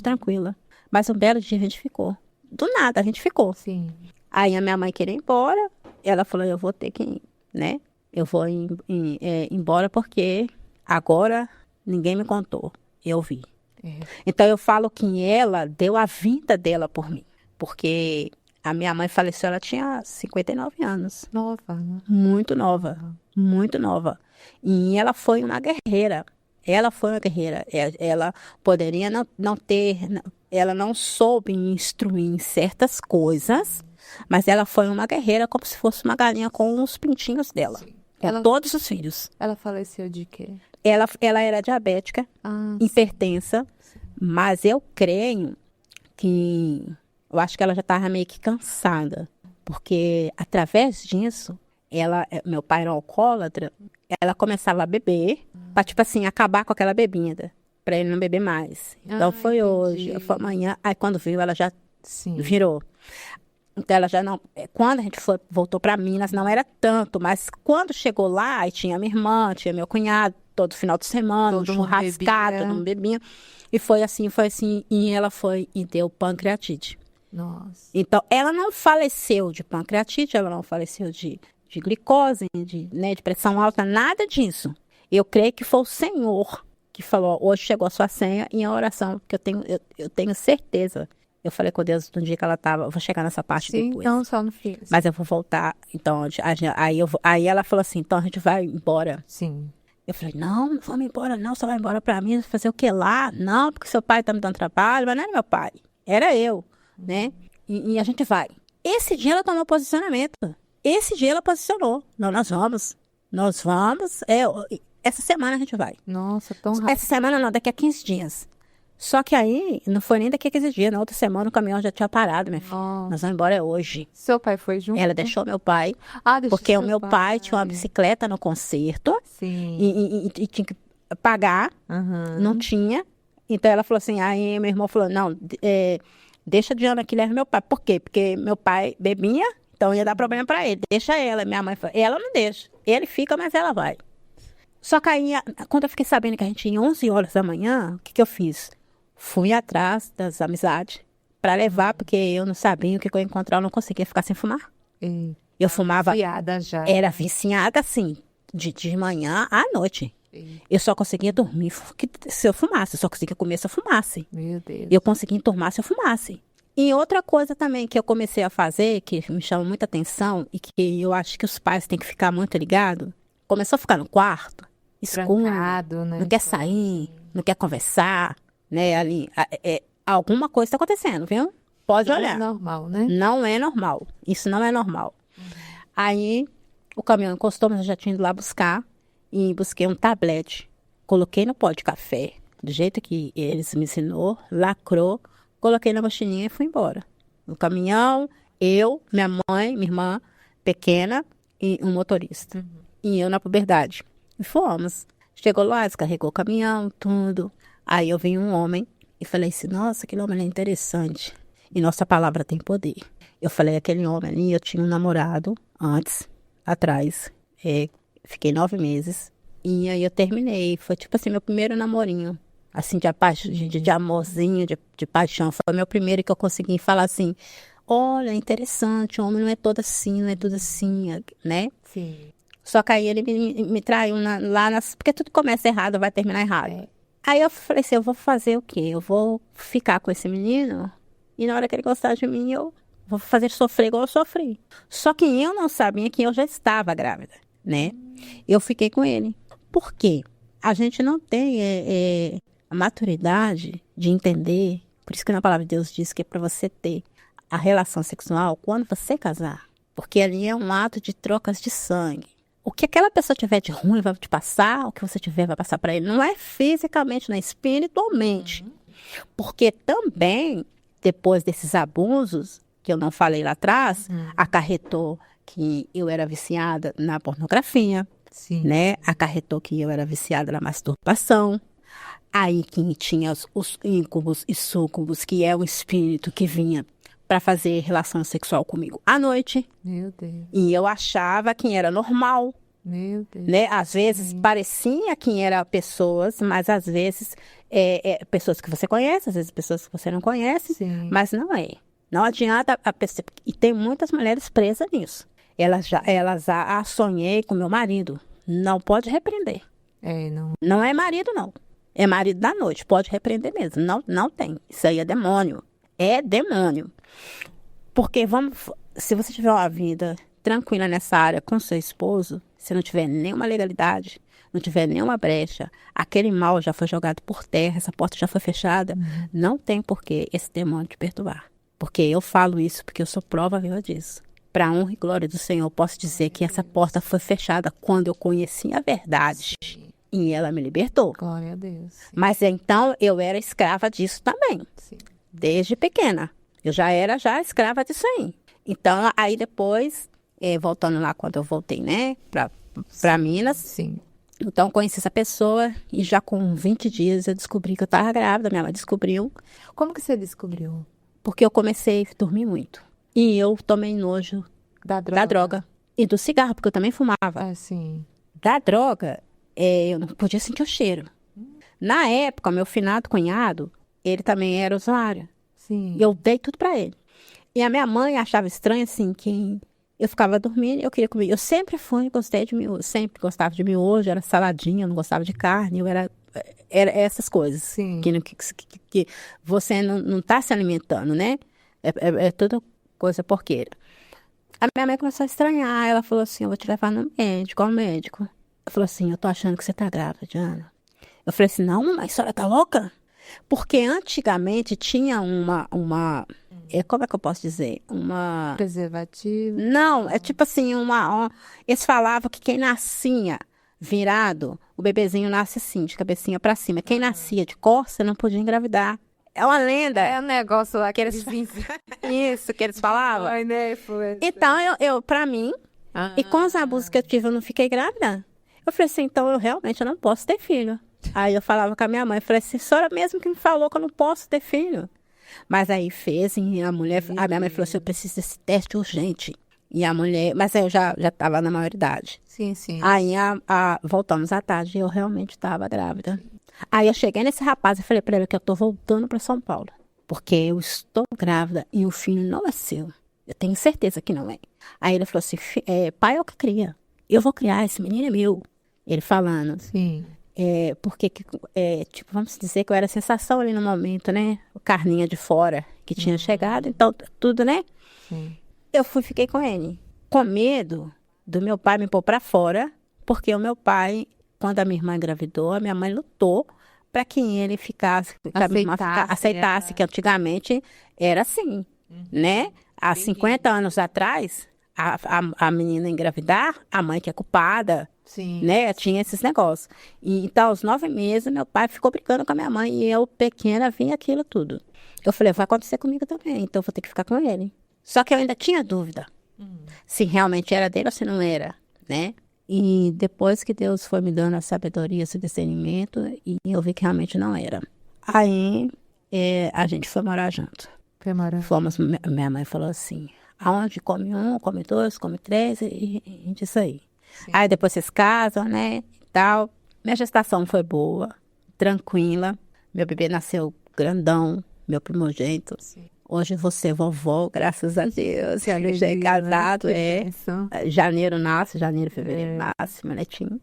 tranquila. Mas um belo dia a gente ficou. Do nada, a gente ficou. Sim. Aí a minha mãe queria ir embora, ela falou, eu vou ter que ir, né? Eu vou embora porque agora ninguém me contou, eu vi. Então eu falo que ela deu a vida dela por mim, porque a minha mãe faleceu, ela tinha 59 anos. Nova, né? Muito nova, muito nova. E ela foi uma guerreira. Ela foi uma guerreira. Ela poderia não ter, ela não soube instruir em certas coisas, mas ela foi uma guerreira como se fosse uma galinha com os pintinhos dela. Todos os filhos. Ela faleceu de quê? Ela era diabética, hipertensa, mas eu creio que... Eu acho que ela já estava meio que cansada, porque através disso, meu pai era alcoólatra, ela começava a beber, para tipo assim, acabar com aquela bebida, para ele não beber mais. Então foi entendi. hoje, foi amanhã, aí quando viu, ela já Sim. virou. Então ela já não, quando a gente voltou para Minas, não era tanto, mas quando chegou lá, aí tinha minha irmã, tinha meu cunhado, todo final de semana, Todo mundo churrascado, bebia. todo mundo bebia. E foi assim, e ela foi e deu pancreatite. Nossa. Então, ela não faleceu de pancreatite, ela não faleceu de glicose, de pressão alta, nada disso. Eu creio que foi o Senhor que falou, hoje chegou a sua senha, em oração, porque eu tenho certeza. Eu falei com Deus no dia que ela estava, vou chegar nessa parte Sim, depois. então só no fim. Mas eu vou voltar, então, aí ela falou assim, então a gente vai embora. Sim. Eu falei, não vamos embora não, só vai embora pra mim, fazer o que lá? Não, porque seu pai tá me dando trabalho, mas não era meu pai, era eu, né? E a gente vai. Esse dia ela tomou posicionamento, esse dia ela posicionou, não, nós vamos, essa semana a gente vai. Nossa, tão rápido. Essa semana não, daqui a 15 dias. Só que aí, não foi nem daqui a 15 dias, na outra semana o caminhão já tinha parado, minha filha. Nossa. Nós vamos embora hoje. Seu pai foi junto? Ela deixou meu pai, Deixou porque o seu meu pai tinha uma bicicleta no concerto, Sim. e tinha que pagar, Aham. não tinha. Então ela falou assim, aí meu irmão falou, não, deixa a Diana que leva meu pai. Por quê? Porque meu pai bebia, então ia dar problema pra ele. Deixa ela. Minha mãe falou, ela não deixa. Ele fica, mas ela vai. Só que aí, quando eu fiquei sabendo que a gente ia 11 horas da manhã, o que eu fiz? Fui atrás das amizades para levar, porque eu não sabia o que eu ia encontrar, eu não conseguia ficar sem fumar. Eu fumava, Viciada já. era viciada assim, de manhã à noite. Eu só conseguia dormir se eu fumasse, eu só conseguia comer se eu fumasse. Meu Deus. Eu conseguia enturmar se eu fumasse. E outra coisa também que eu comecei a fazer, que me chama muita atenção e que eu acho que os pais têm que ficar muito ligados, começou a ficar no quarto, escuro, Trancado, né? não quer sair, não quer conversar, né? Ali, alguma coisa está acontecendo, viu? Pode Não olhar. é normal, né? Não é normal. Isso não é normal. Aí o caminhão encostou, mas eu já tinha ido lá buscar. E busquei um tablete. Coloquei no pó de café, do jeito que eles me ensinou, lacrou, coloquei na mochilinha e fui embora. No caminhão, eu, minha mãe, minha irmã pequena e um motorista. E eu na puberdade. E fomos. Chegou lá, descarregou o caminhão, tudo. Aí eu vi um homem e falei assim, nossa, aquele homem é interessante. E nossa palavra tem poder. Eu falei, aquele homem ali, eu tinha um namorado antes, atrás. Fiquei 9 meses. E aí eu terminei. Foi tipo assim, meu primeiro namorinho. Assim, de amorzinho, de paixão. Foi meu primeiro que eu consegui falar assim, olha, é interessante, o homem não é todo assim, não é tudo assim, né? Sim. Só que aí ele me traiu porque tudo começa errado, vai terminar errado. Aí eu falei assim, eu vou fazer o quê? Eu vou ficar com esse menino e na hora que ele gostar de mim, eu vou fazer sofrer igual eu sofri. Só que eu não sabia que eu já estava grávida, né? Eu fiquei com ele. Por quê? A gente não tem a maturidade de entender, por isso que na palavra de Deus diz que é para você ter a relação sexual quando você casar. Porque ali é um ato de trocas de sangue. O que aquela pessoa tiver de ruim vai te passar, o que você tiver vai passar para ele. Não é fisicamente, não é espiritualmente. Porque também, depois desses abusos, que eu não falei lá atrás, acarretou que eu era viciada na pornografia, Sim. né? Acarretou que eu era viciada na masturbação. Aí que tinha os íncubos e súcubos, que é o espírito que vinha para fazer relação sexual comigo à noite. Meu Deus. E eu achava que era normal, Meu Deus. né? Às vezes parecia que eram pessoas, mas às vezes pessoas que você conhece, às vezes pessoas que você não conhece, Sim. mas não é. Não adianta a pessoa. E tem muitas mulheres presas nisso. Elas sonhei com meu marido. Não pode repreender. Não. Não é marido, não. É marido da noite. Pode repreender mesmo. Não, não tem. Isso aí é demônio. É demônio. Porque se você tiver uma vida tranquila nessa área com seu esposo, se não tiver nenhuma legalidade, não tiver nenhuma brecha, aquele mal já foi jogado por terra, essa porta já foi fechada, não tem por que esse demônio te perturbar. Porque eu falo isso porque eu sou prova viva disso. Para a honra e glória do Senhor, eu posso dizer que essa porta foi fechada quando eu conheci a verdade. E ela me libertou. Glória a Deus. Sim. Mas então eu era escrava disso também. Sim. Desde pequena. Eu já era escrava disso aí. Então, aí depois, voltando lá quando eu voltei, né, para Minas. Sim. Então, conheci essa pessoa e já com 20 dias eu descobri que eu estava grávida. Minha mãe descobriu. Como que você descobriu? Porque eu comecei a dormir muito. E eu tomei nojo Da droga. E do cigarro, porque eu também fumava. Sim. Da droga, eu não podia sentir o cheiro. Na época, meu finado cunhado, ele também era usuário. Sim. E eu dei tudo pra ele. E a minha mãe achava estranho, assim, que eu ficava dormindo e eu queria comer. Eu sempre gostei de miojo, sempre gostava de miojo, era saladinha, eu não gostava de carne, eu era essas coisas. Sim. Que você não tá se alimentando, né? É toda coisa porqueira. A minha mãe começou a estranhar, ela falou assim, eu vou te levar no médico, ao médico. Ela falou assim, eu tô achando que você tá grávida, Diana. Eu falei assim, não, mas a senhora tá louca? Porque antigamente tinha como é que eu posso dizer? Preservativo. Não, é tipo assim, eles falavam que quem nascia virado, o bebezinho nasce assim, de cabecinha pra cima. Quem nascia de costa não podia engravidar. É uma lenda. É um negócio lá que eles Isso que eles falavam. Ai, né? Então, pra mim, e com os abusos que eu tive, eu não fiquei grávida. Eu falei assim, então eu realmente não posso ter filho. Aí eu falava com a minha mãe, falei assim, a senhora mesmo que me falou que eu não posso ter filho. Mas aí fez, e a minha mãe falou assim, eu preciso desse teste urgente. E a mulher, mas eu já estava na maioridade. Sim, sim. Aí voltamos à tarde e eu realmente estava grávida. Aí eu cheguei nesse rapaz e falei para ele que eu estou voltando para São Paulo. Porque eu estou grávida e o filho não é seu. Eu tenho certeza que não é. Aí ele falou assim, pai é o que cria. Eu vou criar, esse menino é meu. Ele falando. Sim. Porque, tipo, vamos dizer que eu era a sensação ali no momento, né? O carninha de fora que tinha chegado, então tudo, né? Sim. Eu fiquei com ele, com medo do meu pai me pôr pra fora, porque o meu pai, quando a minha irmã engravidou, a minha mãe lutou para que ele ficasse, que a minha irmã aceitasse, que antigamente era assim, né? Há 50 anos atrás, a menina engravidar, a mãe que é culpada, Sim. né? Tinha esses negócios. E, então, aos 9 meses, meu pai ficou brincando com a minha mãe e eu, pequena, vi aquilo tudo. Eu falei, vai acontecer comigo também, então eu vou ter que ficar com ele. Só que eu ainda tinha dúvida se realmente era dele ou se não era, né? E depois que Deus foi me dando a sabedoria, esse discernimento, e eu vi que realmente não era. Aí a gente foi morar junto. Foi morar. Minha mãe falou assim, aonde come 1, come 2, come 3, e disso aí. Sim. Aí depois vocês casam, né, e tal. Minha gestação foi boa, tranquila. Meu bebê nasceu grandão, meu primogênito. Sim. Hoje você é vovó, graças a Deus. Já é casado, janeiro nasce, fevereiro nasce, meu netinho.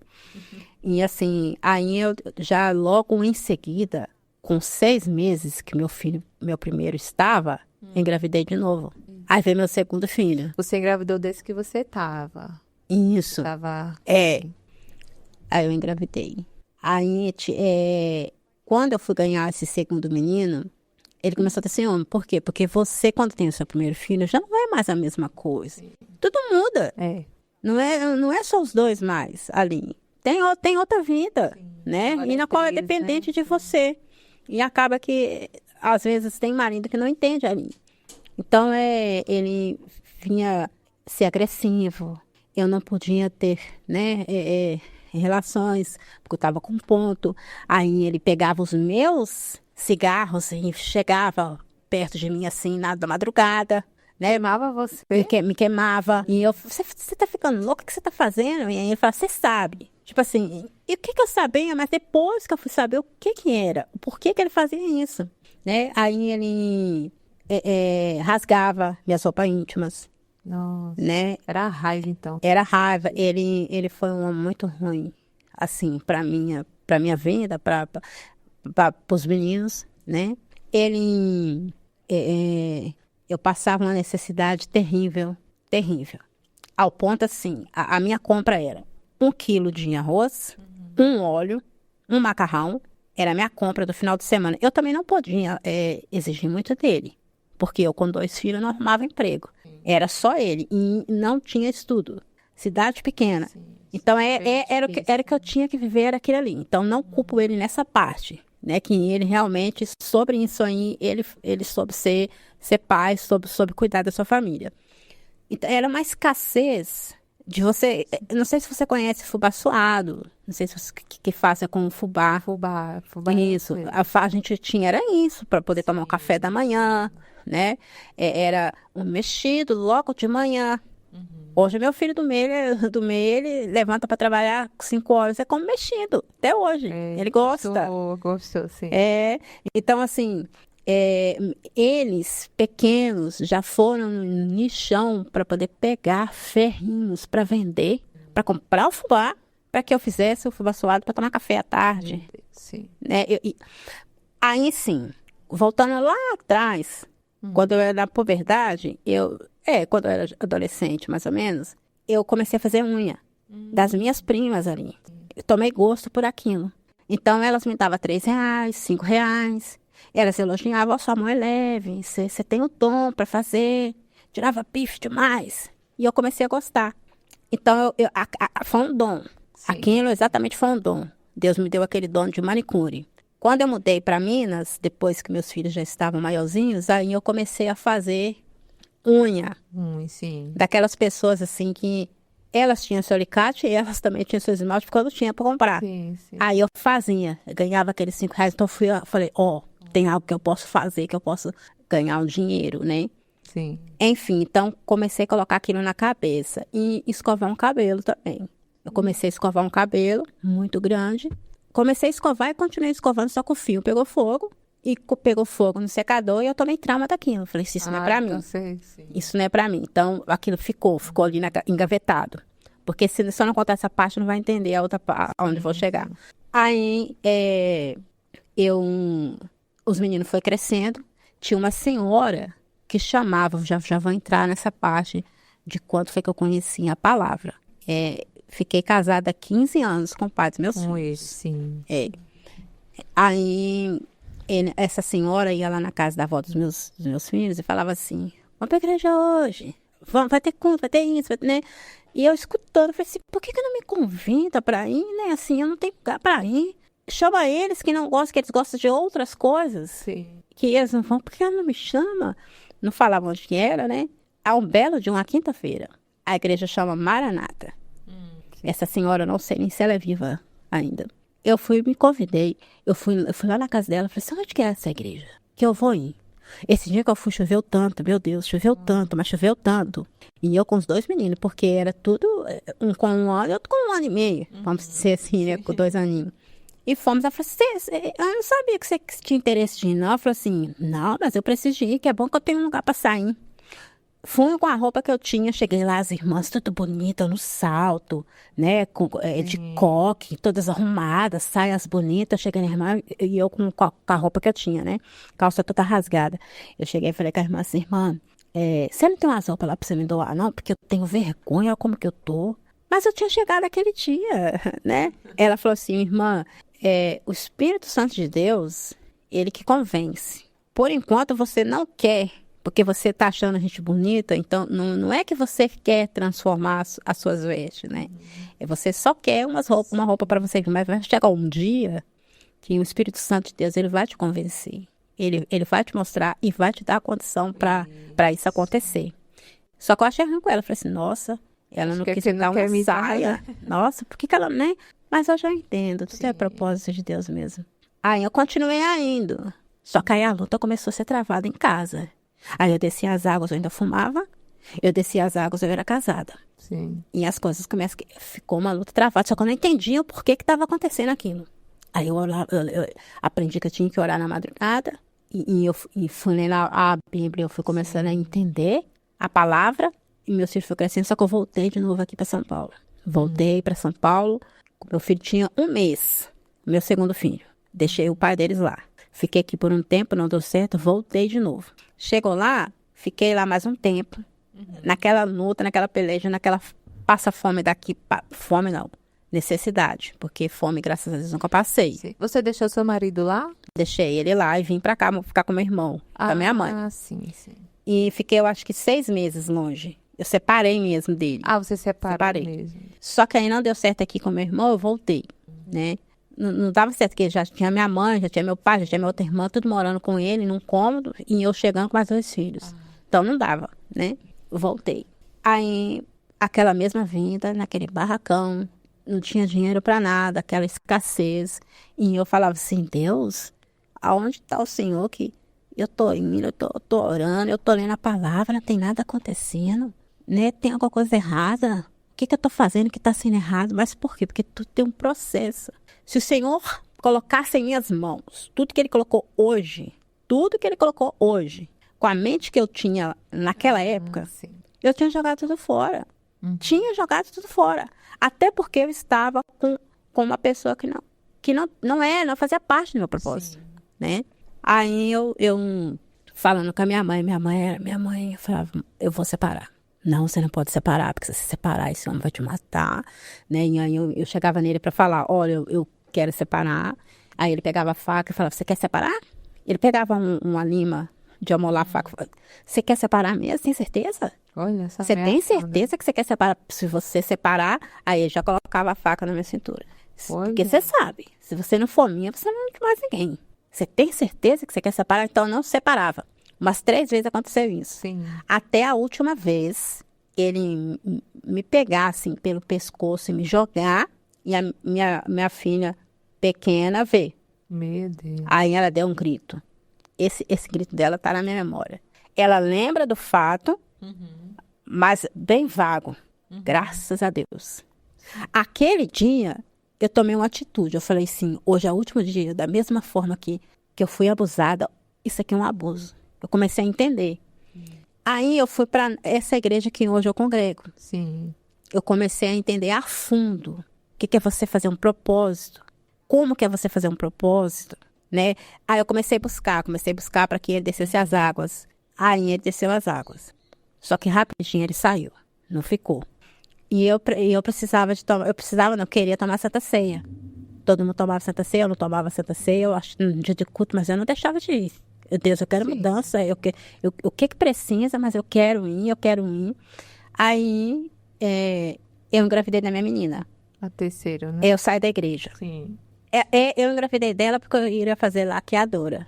E assim, aí eu já logo em seguida, com 6 meses que meu primeiro estava, engravidei de novo. Aí veio meu segundo filho. Você engravidou desse que você tava? Isso. Tava... Aí eu engravidei. Aí, quando eu fui ganhar esse segundo menino, ele começou a ter ciúme. Por quê? Porque você, quando tem o seu primeiro filho, já não é mais a mesma coisa. Tudo muda. Não é só os dois mais ali. Tem outra vida, né? E na qual é dependente de você. E acaba que, às vezes, tem marido que não entende ali. Então, ele vinha ser agressivo. Eu não podia ter, né, relações, porque eu estava com ponto. Aí ele pegava os meus cigarros e chegava perto de mim assim, na madrugada, né? Queimava você? Me queimava. E eu, você tá ficando louca? O que você tá fazendo? E aí ele falava, você sabe. Tipo assim, e o que eu sabia? Mas depois que eu fui saber o que era, o porquê que ele fazia isso, né? Aí ele rasgava minhas roupas íntimas. Nossa, né? Era raiva, então. Era raiva. Ele foi um homem muito ruim, assim, para minha vida, para os meninos, né? Eu passava uma necessidade terrível, terrível. Ao ponto, assim, a minha compra era 1 quilo de arroz, um óleo, um macarrão. Era a minha compra do final de semana. Eu também não podia exigir muito dele, porque eu, com 2 filhos, não arrumava emprego. Era só ele, e não tinha estudo. Cidade pequena. Sim, então, era o que eu tinha que viver, era aquilo ali. Então, não culpo ele nessa parte, né? Que ele realmente, sobre isso aí, ele soube ser pai, soube cuidar da sua família. Então, era uma escassez de você... Não sei se você conhece fubá suado. Não sei se você que faça com fubá. Fubá. Isso. A gente tinha, era isso, para poder tomar um café da manhã, né? Era um mexido logo de manhã. Hoje, meu filho do meio, ele levanta para trabalhar 5 horas, come mexido, até hoje. Ele gosta. Gostou, sim. Então, assim, eles, pequenos, já foram no nichão para poder pegar ferrinhos para vender, para comprar o fubá, para que eu fizesse o fubá suado para tomar café à tarde. Sim. Né? Aí, sim, voltando lá atrás, quando eu era na puberdade, quando eu era adolescente, mais ou menos, eu comecei a fazer unha das minhas primas ali. Eu tomei gosto por aquilo. Então, elas me davam R$3, R$5. Elas elogiavam, sua mão é leve, você tem o dom para fazer. Tirava pife demais. E eu comecei a gostar. Então, foi um dom. Sim. Aquilo exatamente foi um dom. Deus me deu aquele dom de manicure. Quando eu mudei para Minas, depois que meus filhos já estavam maiorzinhos, aí eu comecei a fazer unha. Sim. Daquelas pessoas assim que elas tinham seu alicate e elas também tinham seu esmalte porque eu não tinha para comprar. Sim. Aí eu fazia, ganhava aqueles R$5, então eu falei, tem algo que eu posso fazer, que eu posso ganhar um dinheiro, né? Sim. Enfim, então comecei a colocar aquilo na cabeça e escovar um cabelo também. Eu comecei a escovar um cabelo muito grande. Comecei a escovar e continuei escovando, só que o fio pegou fogo. E pegou fogo no secador e eu tomei trauma daquilo. Falei, isso não é pra mim. Então sim. Isso não é pra mim. Então, aquilo ficou ali engavetado. Porque se eu não contar essa parte, não vai entender a outra parte, aonde eu vou chegar. Aí, os meninos foram crescendo. Tinha uma senhora que chamava, já vou entrar nessa parte de quanto foi que eu conheci a palavra. Fiquei casada há 15 anos com o pai dos meus filhos. Com ele, sim. Aí, essa senhora ia lá na casa da avó dos meus filhos e falava assim, vamos pra igreja hoje, vai ter culto, vai ter isso, né? E eu escutando, falei assim, por que não me convida pra ir, né? Assim, eu não tenho lugar pra ir. Chama eles que não gostam, que eles gostam de outras coisas. Sim. Que eles não vão, por que ela não me chama? Não falavam onde que era, né? Há um belo de uma quinta-feira, a igreja chama Maranata. Essa senhora, eu não sei nem se ela é viva ainda. Eu fui, me convidei. Eu fui lá na casa dela. Falei assim, onde que é essa igreja? Que eu vou ir. Esse dia que eu fui, choveu tanto. Meu Deus, choveu tanto, mas choveu tanto. E eu com os 2 meninos, porque era tudo, um com 1 ano e outro com 1 ano e meio. Vamos dizer assim, né? Com 2 aninhos. E fomos. Ela falou assim, eu não sabia que você tinha interesse de ir, não. Ela falou assim, não, mas eu preciso de ir, que é bom que eu tenho um lugar pra sair. Fui com a roupa que eu tinha, cheguei lá, as irmãs tudo bonita no salto, né, de coque, todas arrumadas, saias bonitas, cheguei na irmã e eu com a roupa que eu tinha, né, calça toda rasgada. Eu cheguei e falei com a irmã assim, irmã, você não tem umas roupas lá pra você me doar, não? Porque eu tenho vergonha, olha como que eu tô. Mas eu tinha chegado aquele dia, né? Ela falou assim, irmã, o Espírito Santo de Deus, ele que convence. Por enquanto você não quer, porque você tá achando a gente bonita, então não é que você quer transformar as suas vestes, né? Você só quer uma roupa para você, mas vai chegar um dia que o Espírito Santo de Deus, ele vai te convencer. Ele vai te mostrar e vai te dar a condição para isso acontecer. Só que eu achei ruim com ela. Eu falei assim, nossa, ela não quis me dar uma saia. Nossa, por que ela, né? Mas eu já entendo, tudo é propósito de Deus mesmo. Aí eu continuei indo. Só que aí a luta começou a ser travada em casa. Aí eu descia as águas, eu ainda fumava. Eu descia as águas, eu era casada. Sim. E as coisas ficou uma luta travada. Só que eu não entendia o porquê que estava acontecendo aquilo. Aí eu aprendi que eu tinha que orar na madrugada. E fui lendo a Bíblia, eu fui começando a entender a palavra. E meu filho foi crescendo, só que eu voltei de novo aqui para São Paulo. Voltei para São Paulo. Meu filho tinha 1 mês. Meu segundo filho. Deixei o pai deles lá. Fiquei aqui por um tempo, não deu certo, voltei de novo. Chegou lá, fiquei lá mais um tempo. Naquela luta, naquela peleja, naquela passa fome daqui. Fome não, necessidade. Porque fome, graças a Deus, nunca passei. Sim. Você deixou seu marido lá? Deixei ele lá e vim pra cá ficar com meu irmão, com a minha mãe. Ah, sim. E fiquei, eu acho que 6 meses longe. Eu separei mesmo dele. Ah, você separou Separei. mesmo. Só que aí não deu certo aqui com meu irmão, eu voltei, né? Não dava certo, porque já tinha minha mãe, já tinha meu pai, já tinha minha outra irmã, tudo morando com ele num cômodo, e eu chegando com mais 2 filhos. Então não dava, né? Voltei. Aí, aquela mesma vinda, naquele barracão, não tinha dinheiro para nada, aquela escassez. E eu falava assim, Deus, aonde está o Senhor que eu tô indo, eu tô orando, eu tô lendo a palavra, não tem nada acontecendo, né? Tem alguma coisa errada? O que eu tô fazendo que tá sendo errado? Mas por quê? Porque tudo tem um processo. Se o Senhor colocasse em minhas mãos tudo que Ele colocou hoje, com a mente que eu tinha naquela época, eu tinha jogado tudo fora. Tinha jogado tudo fora. Até porque eu estava com uma pessoa que não fazia parte do meu propósito, né? Aí eu falando com a minha mãe, eu falava, eu vou separar. Não, você não pode separar, porque se você separar, esse homem vai te matar, né? E aí eu chegava nele para falar, olha, eu quero separar. Aí ele pegava a faca e falava, você quer separar? Ele pegava uma lima de amolar a faca. Você quer separar mesmo? Tem certeza? Olha, essa você tem certeza que você quer separar? Se você separar, aí ele já colocava a faca na minha cintura. Olha. Porque você sabe, se você não for minha, você não é de mais ninguém. Você tem certeza que você quer separar? Então não separava. Umas 3 vezes aconteceu isso. Sim. Até a última vez, ele me pegar assim pelo pescoço e me jogar, e a minha filha pequena ver. Meu Deus. Aí ela deu um grito. Esse grito dela tá na minha memória. ela lembra do fato, mas bem vago. Graças a Deus. Aquele dia, eu tomei uma atitude. Eu falei assim, hoje é o último dia, da mesma forma que eu fui abusada, isso aqui é um abuso. Eu comecei a entender. Aí eu fui para essa igreja que hoje eu congrego. Sim. Eu comecei a entender a fundo o que é você fazer um propósito. Como que é você fazer um propósito, né? Aí eu comecei a buscar para que ele descesse as águas. Aí ele desceu as águas. Só que rapidinho ele saiu, não ficou. E eu precisava não, eu queria tomar Santa Ceia. Todo mundo tomava Santa Ceia, eu não tomava Santa Ceia, eu acho no dia de culto, mas eu não deixava de ir. Deus, eu quero mudança, o que precisa, mas eu quero ir. Aí, eu engravidei da minha menina. A terceira, né? Eu saí da igreja. Sim. Eu engravidei dela porque eu iria fazer laqueadora.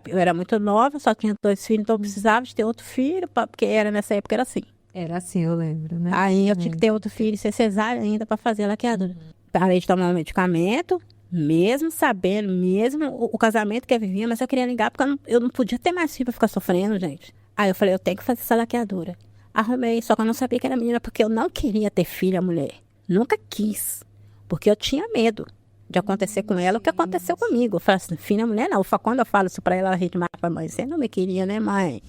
Eu era muito nova, só tinha 2 filhos, então eu precisava de ter outro filho, porque nessa época era assim. Era assim, eu lembro, né? Aí eu tinha que ter outro filho e ser cesárea ainda para fazer laqueadora. Parei de tomar um medicamento, mesmo sabendo, mesmo o casamento que eu vivia, mas eu queria ligar porque eu não podia ter mais filho para ficar sofrendo, gente. Aí eu falei, eu tenho que fazer essa laqueadora. Arrumei, só que eu não sabia que era menina, porque eu não queria ter filha mulher. Nunca quis, porque eu tinha medo de acontecer com ela o que aconteceu comigo. Eu falei assim, filha mulher não. Quando eu falo isso para ela ri demais, para mãe, você não me queria, né, mãe?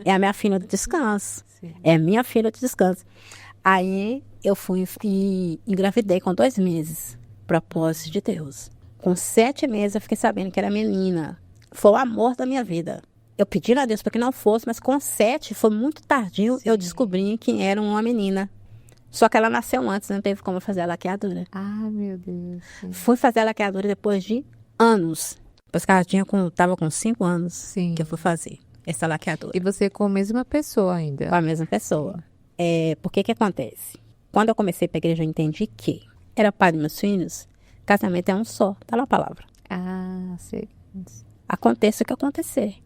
É a minha filha do descanso. Sim. É minha filha do descanso. Aí eu fui e engravidei com 2 meses. Propósito de Deus. Com 7 meses eu fiquei sabendo que era menina. Foi o amor da minha vida. Eu pedi a Deus para que não fosse, mas com 7, foi muito tardio, eu descobri que era uma menina. Só que ela nasceu antes, não teve como fazer a laqueadura. Ah, meu Deus. Sim. Fui fazer a laqueadura depois de anos. Depois que ela estava com 5 anos, Sim. que eu fui fazer essa laqueadura. E você com a mesma pessoa ainda? Com a mesma pessoa. Porque que acontece? Quando eu comecei para a igreja, eu entendi que era pai dos meus filhos, casamento é um só, tá lá a palavra. Ah, sei. Aconteça o que acontecer.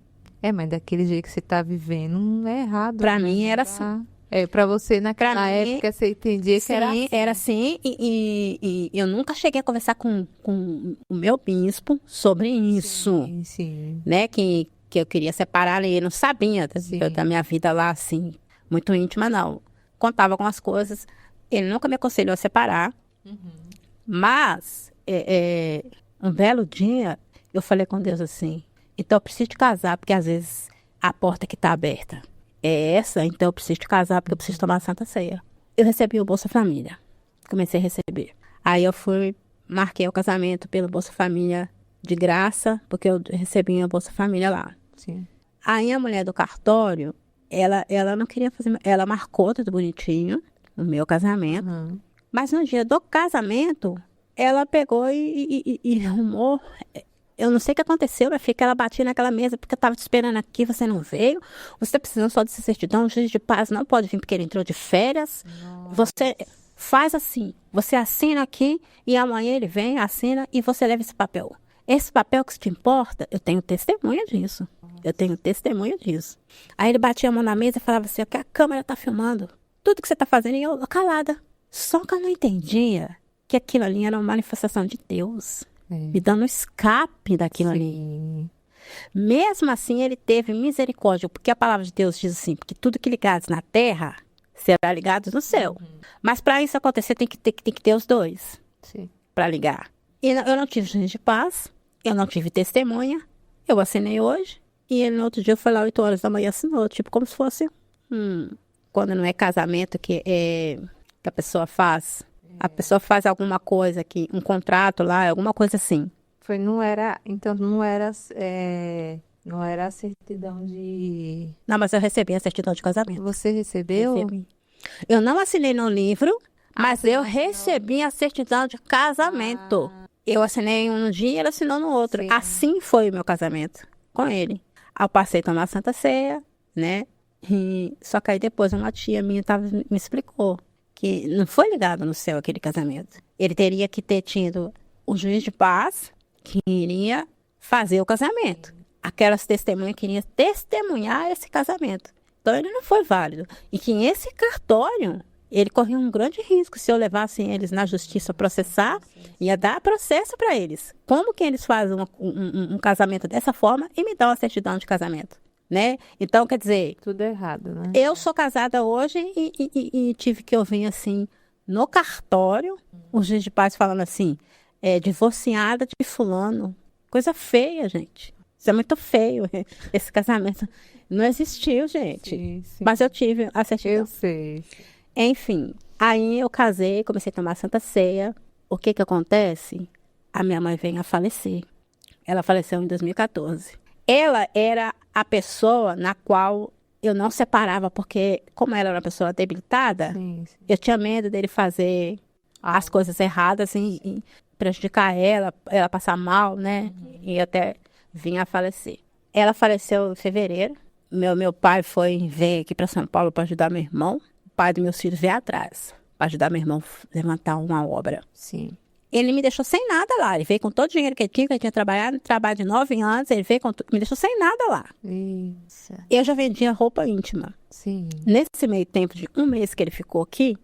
Mas daquele jeito que você tá vivendo, não é errado. Para mim era assim. Pra você naquela época você entendia que era assim. E eu nunca cheguei a conversar com o meu bispo sobre isso. Sim. Né? Que eu queria separar ele, não sabia da minha vida lá, assim, muito íntima, não. Contava com as coisas. Ele nunca me aconselhou a separar. Mas, um belo dia, eu falei com Deus assim, então eu preciso de casar, porque às vezes a porta que está aberta é essa, então eu preciso de casar, porque eu preciso tomar a Santa Ceia. Eu recebi o Bolsa Família. Comecei a receber. Aí eu marquei o casamento pelo Bolsa Família de graça, porque eu recebi a Bolsa Família lá. Sim. Aí a mulher do cartório, ela não queria fazer, ela marcou tudo bonitinho, o meu casamento, mas no dia do casamento, ela pegou e arrumou. Eu não sei o que aconteceu, minha filha, que ela batia naquela mesa, porque eu estava te esperando aqui, você não veio. Você está precisando só dessa certidão, o juiz de paz não pode vir porque ele entrou de férias. Nossa. Você faz assim, você assina aqui e amanhã ele vem, assina e você leva esse papel. Esse papel que te importa, eu tenho testemunha disso. Aí ele batia a mão na mesa e falava assim, que a câmera está filmando. Tudo que você está fazendo, e eu calada. Só que eu não entendia que aquilo ali era uma manifestação de Deus. Me dando escape daquilo ali. Mesmo assim, ele teve misericórdia, porque a palavra de Deus diz assim, porque tudo que ligados na terra, será ligado no céu. Mas para isso acontecer, tem que ter os dois para ligar. E eu não tive juiz de paz, eu não tive testemunha, eu assinei hoje, e ele no outro dia foi lá 8 horas da manhã assinou, tipo como se fosse quando não é casamento que a pessoa faz. A pessoa faz alguma coisa aqui, um contrato lá, alguma coisa assim. Não era a certidão de... Não, mas eu recebi a certidão de casamento. Você recebeu? Recebi. Eu não assinei no livro, mas eu recebi a certidão de casamento. Eu assinei um dia e ele assinou no outro. Sim. Assim foi o meu casamento com ele. Aí eu passei a tomar a Santa Ceia, né? Só que aí depois uma tia minha me explicou que não foi ligado no céu aquele casamento. Ele teria que ter tido o juiz de paz que iria fazer o casamento. Aquelas testemunhas queriam testemunhar esse casamento. Então ele não foi válido. E que esse cartório, ele corria um grande risco. Se eu levasse eles na justiça processar, ia dar processo para eles. Como que eles fazem um casamento dessa forma e me dão uma certidão de casamento? né? Então, quer dizer, Tudo errado, né? eu sou casada hoje e tive que ouvir assim, no cartório, os juiz de paz falando assim, divorciada de fulano. Coisa feia, gente. Isso é muito feio. Esse casamento não existiu, gente. Sim. Mas eu tive a certidão. Eu sei. Enfim, aí eu casei, comecei a tomar Santa Ceia. O que acontece? A minha mãe veio a falecer. Ela faleceu em 2014. Ela era a pessoa na qual eu não separava, porque como ela era uma pessoa debilitada, Sim. eu tinha medo dele fazer as coisas erradas e prejudicar ela passar mal, né? E até vir a falecer. Ela faleceu em fevereiro. Meu pai foi ver aqui para São Paulo para ajudar meu irmão. O pai dos meus filhos veio atrás para ajudar meu irmão a levantar uma obra. Sim. Ele me deixou sem nada lá. Ele veio com todo o dinheiro que ele tinha trabalhado, trabalho de 9 anos, ele veio me deixou sem nada lá. Isso. Eu já vendia roupa íntima. Sim. Nesse meio tempo de um mês que ele ficou aqui,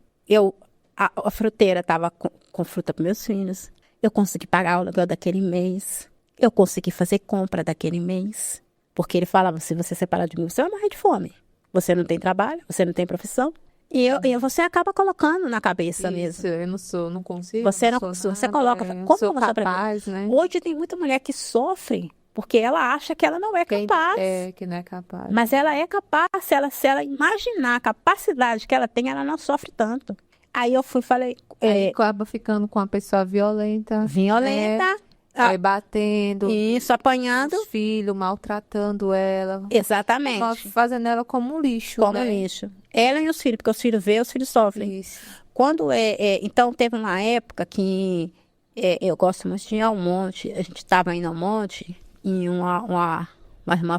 a fruteira estava com fruta para meus filhos. Eu consegui pagar o aluguel daquele mês. Eu consegui fazer compra daquele mês. Porque ele falava, se você separar de mim, você vai morrer de fome. Você não tem trabalho, você não tem profissão. E você acaba colocando na cabeça mesmo. Eu não consigo. Você coloca, como sou você capaz, né? Hoje tem muita mulher que sofre porque ela acha que ela não é capaz. Que não é capaz. Mas ela é capaz, se ela imaginar a capacidade que ela tem, ela não sofre tanto. Aí eu falei... acaba ficando com uma pessoa violenta. Violenta. Aí batendo. Isso, apanhando. Os filhos, maltratando ela. Exatamente. Fazendo ela como um lixo, Como né? lixo. Ela e os filhos, porque os filhos veem, os filhos sofrem. Isso. Quando então, teve uma época que eu gosto muito de ir ao monte. A gente estava indo ao monte e uma irmã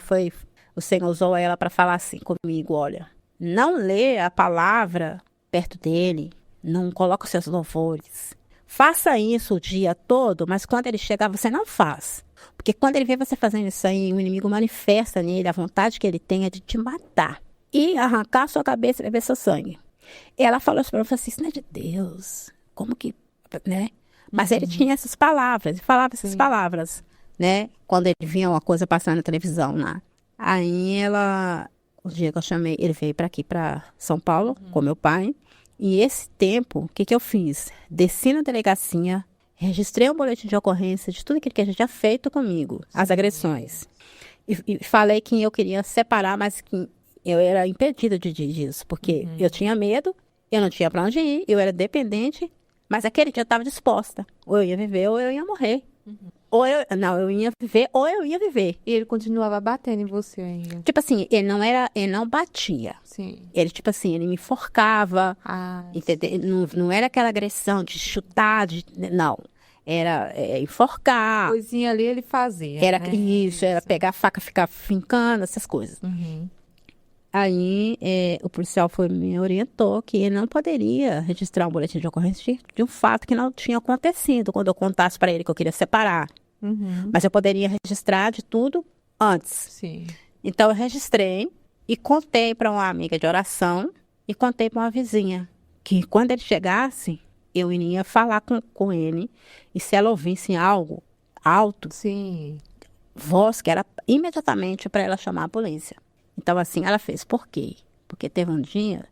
o Senhor usou ela para falar assim comigo, olha, não lê a palavra perto dele, não coloca os seus louvores. Faça isso o dia todo, mas quando ele chegar, você não faz. Porque quando ele vê você fazendo isso aí, o inimigo manifesta nele a vontade que ele tem é de te matar. E arrancar a sua cabeça e beber seu sangue. Ela falou isso para mim, assim, isso não é de Deus. Como que, né? Mas ele tinha essas palavras, ele falava essas palavras, né? Quando ele via uma coisa passando na televisão lá. Aí o dia que eu chamei, ele veio para aqui, para São Paulo, com meu pai. E esse tempo, o que eu fiz? Desci na delegacia, registrei um boletim de ocorrência de tudo aquilo que a gente tinha feito comigo, as agressões. E falei que eu queria separar, mas que eu era impedida disso, porque eu tinha medo, eu não tinha para onde ir, eu era dependente, mas aquele dia eu estava disposta. Ou eu ia viver ou eu ia morrer. Eu ia viver ou eu ia viver. E ele continuava batendo em você ainda. Tipo assim, ele não batia. Sim. Ele, tipo assim, ele me enforcava, entendeu? Não era aquela agressão de chutar, não. Era enforcar. Coisinha ali ele fazia, Era né? isso, era pegar a faca, ficar fincando, essas coisas. Uhum. Aí o policial me orientou que ele não poderia registrar um boletim de ocorrência de um fato que não tinha acontecido quando eu contasse para ele que eu queria separar. Uhum. Mas eu poderia registrar de tudo antes. Sim. Então eu registrei e contei para uma amiga de oração e contei para uma vizinha que quando ele chegasse, eu iria falar com ele e se ela ouvisse algo alto, Sim. voz, que era imediatamente para ela chamar a polícia. Então, assim, ela fez. Por quê? Porque teve um dia,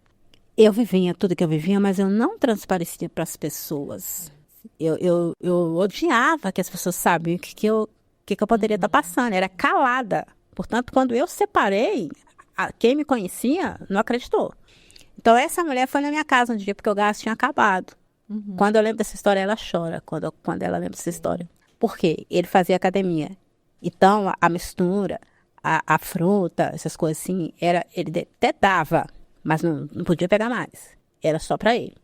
eu vivia tudo que eu vivia, mas eu não transparecia para as pessoas. Eu odiava que as pessoas sabiam o que eu poderia estar passando. Era calada. Portanto, quando eu separei, quem me conhecia não acreditou. Então, essa mulher foi na minha casa um dia, porque o gás tinha acabado. Uhum. Quando eu lembro dessa história, ela chora. Quando ela lembra dessa história. Por quê? Ele fazia academia. Então, a mistura... A fruta, essas coisas assim, ele até dava, mas não podia pegar mais. Era só para ele.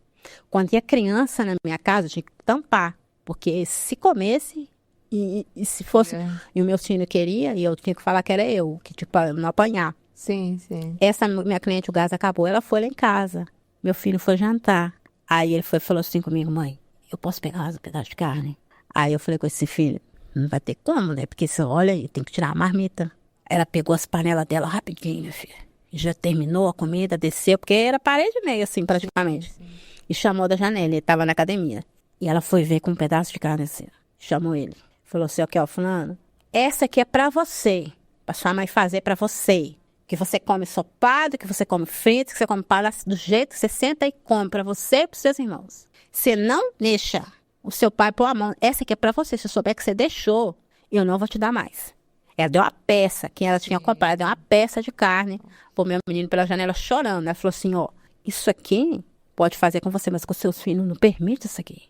Quando ia criança na minha casa, eu tinha que tampar, porque se comesse e se fosse... E o meu filho queria, e eu tinha que falar que era eu, que tipo, não apanhar. Sim, sim. Essa minha cliente, o gás acabou, ela foi lá em casa. Meu filho foi jantar. Aí ele falou assim comigo, mãe, eu posso pegar um pedaço de carne? Aí eu falei com esse filho, não vai ter como, né? Porque você olha aí, tem que tirar a marmita. Ela pegou as panelas dela rapidinho, minha filha. Já terminou a comida, desceu, porque era parede e meia, assim, praticamente. Sim. E chamou da janela, ele estava na academia. E ela foi ver com um pedaço de carne assim. Chamou ele. Falou assim, ó, fulano, essa aqui é pra você. para sua mãe fazer para você. Que você come ensopado, que você come frito, que você come palhaço, do jeito que você senta e come para você e para os seus irmãos. Você não deixa o seu pai pôr a mão. Essa aqui é para você. Se eu souber que você deixou, eu não vou te dar mais. Ela deu uma peça, que ela tinha comprado, deu uma peça de carne pro meu menino pela janela chorando. Ela falou assim, ó, isso aqui pode fazer com você, mas com seus filhos não permite isso aqui.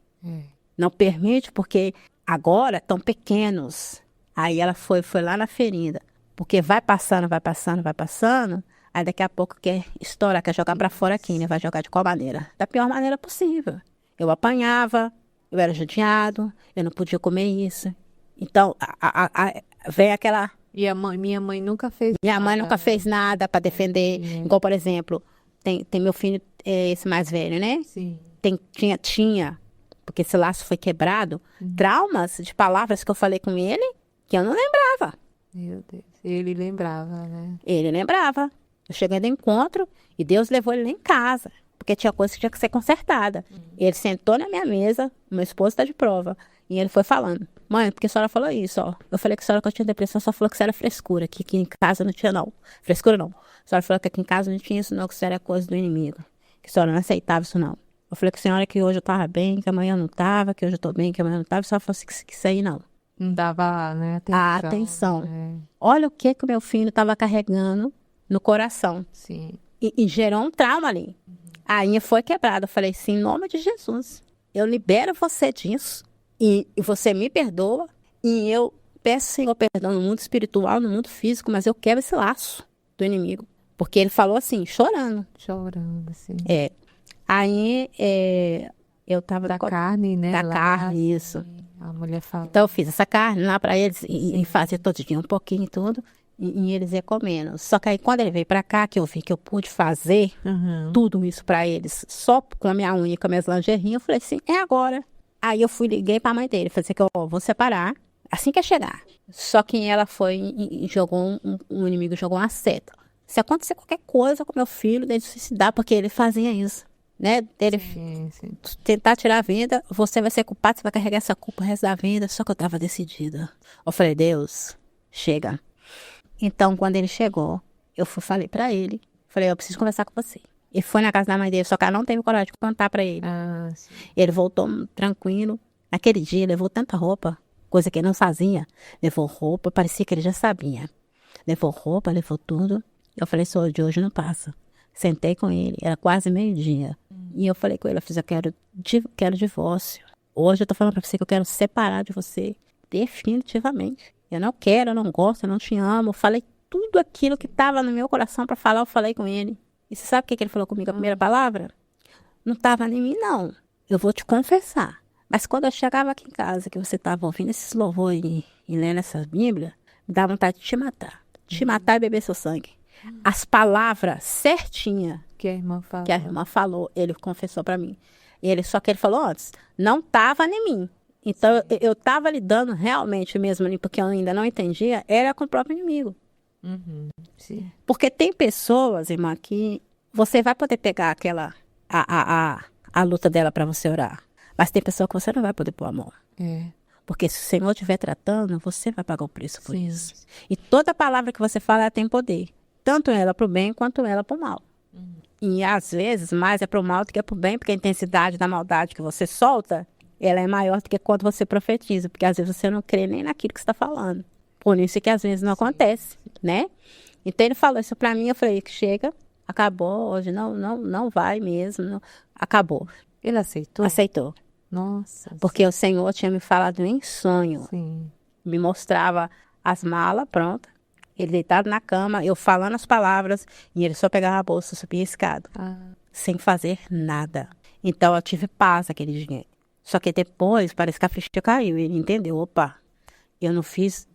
Não permite porque agora estão pequenos. Aí ela foi lá na ferinda. Porque vai passando. Aí daqui a pouco quer estourar, quer jogar pra fora aqui, né? Vai jogar de qual maneira? Da pior maneira possível. Eu apanhava, eu era judiado, eu não podia comer isso. Então, vem aquela... E minha mãe nunca fez Minha mãe nunca fez nada pra defender. Igual, por exemplo, tem meu filho, esse mais velho, né? Sim. Tinha, porque esse laço foi quebrado, traumas de palavras que eu falei com ele, que eu não lembrava. Meu Deus. Ele lembrava, né? Ele lembrava. Eu cheguei no encontro e Deus levou ele lá em casa. Porque tinha coisa que tinha que ser consertada. Ele sentou na minha mesa, meu esposo está de prova. E ele foi falando. Mãe, porque a senhora falou isso, ó. Eu falei que a senhora que eu tinha depressão, só falou que isso era frescura. Que aqui em casa não tinha, não. Frescura, não. A senhora falou que aqui em casa não tinha isso, não. Que isso era coisa do inimigo. Que a senhora não aceitava isso, não. Eu falei que a senhora que hoje eu tava bem, que amanhã eu não tava. Que hoje eu tô bem, que amanhã eu não tava. A senhora falou assim, que isso aí, não. Não dava, né, Atenção. Olha o que o meu filho estava carregando no coração. Sim. E gerou um trauma ali. A linha foi quebrada. Eu falei assim, em nome de Jesus, eu libero você disso. E você me perdoa. E eu peço, Senhor, perdão no mundo espiritual, no mundo físico, mas eu quebro esse laço do inimigo. Porque ele falou assim, chorando. Chorando, assim. Aí, eu tava... Da carne, né? Da carne, isso. A mulher fala. Então eu fiz essa carne lá para eles e fazia todo dia um pouquinho e tudo. E eles iam comendo. Só que aí quando ele veio para cá, que eu vi que eu pude fazer tudo isso para eles, só com a minha unha e com as minhas lingeries, eu falei assim, é agora. Aí eu liguei para a mãe dele, falei assim, que eu vou separar assim que chegar. Só que ela foi e jogou, um inimigo jogou uma seta. Se acontecer qualquer coisa com meu filho, dele suicidar, porque ele fazia isso. Né, dele tentar tirar a vida, você vai ser culpado, você vai carregar essa culpa o resto da vida. Só que eu tava decidida. Eu falei, Deus, chega. Então, quando ele chegou, eu falei pra ele, falei, eu preciso conversar com você. Ele foi na casa da mãe dele, só que ela não teve coragem de contar pra ele. Ele voltou tranquilo. Naquele dia, levou tanta roupa, coisa que ele não fazia. Levou roupa, parecia que ele já sabia. Levou roupa, levou tudo. Eu falei, só de hoje não passa. Sentei com ele, era quase meio-dia. E eu falei com ele, eu quero divórcio. Hoje eu tô falando pra você que eu quero separar de você. Definitivamente. Eu não quero, eu não gosto, eu não te amo. Eu falei tudo aquilo que tava no meu coração pra falar, eu falei com ele. E você sabe o que ele falou comigo, a primeira palavra? Não tava em mim, não. Eu vou te confessar. Mas quando eu chegava aqui em casa, que você tava ouvindo esses louvores e lendo essa Bíblia, me dá vontade de te matar. Te matar e beber seu sangue. As palavras certinhas que a irmã falou, ele confessou pra mim. Só que ele falou antes, não estava em mim. Então, eu estava lidando realmente mesmo, porque eu ainda não entendia, era com o próprio inimigo. Sim. Porque tem pessoas, irmã, que você vai poder pegar a luta dela para você orar. Mas tem pessoa que você não vai poder pôr a mão. Porque se o Senhor estiver tratando, você vai pagar o preço por isso. E toda palavra que você fala, ela tem poder. Tanto ela para o bem, quanto ela para o mal. E às vezes, mais é para o mal do que para o bem, porque a intensidade da maldade que você solta, ela é maior do que quando você profetiza. Porque às vezes você não crê nem naquilo que você está falando. Por isso que às vezes não acontece, né? Então ele falou isso para mim, eu falei, chega, acabou, hoje não vai mesmo, não, acabou. Ele aceitou? Aceitou. Nossa. Porque o Senhor tinha me falado em sonho. Sim. Me mostrava as malas, pronta. Ele deitado na cama, eu falando as palavras, e ele só pegava a bolsa, subia a escada. Sem fazer nada. Então eu tive paz aquele dia. Só que depois, parece que a ficha caiu. Ele entendeu, opa, eu não fiz,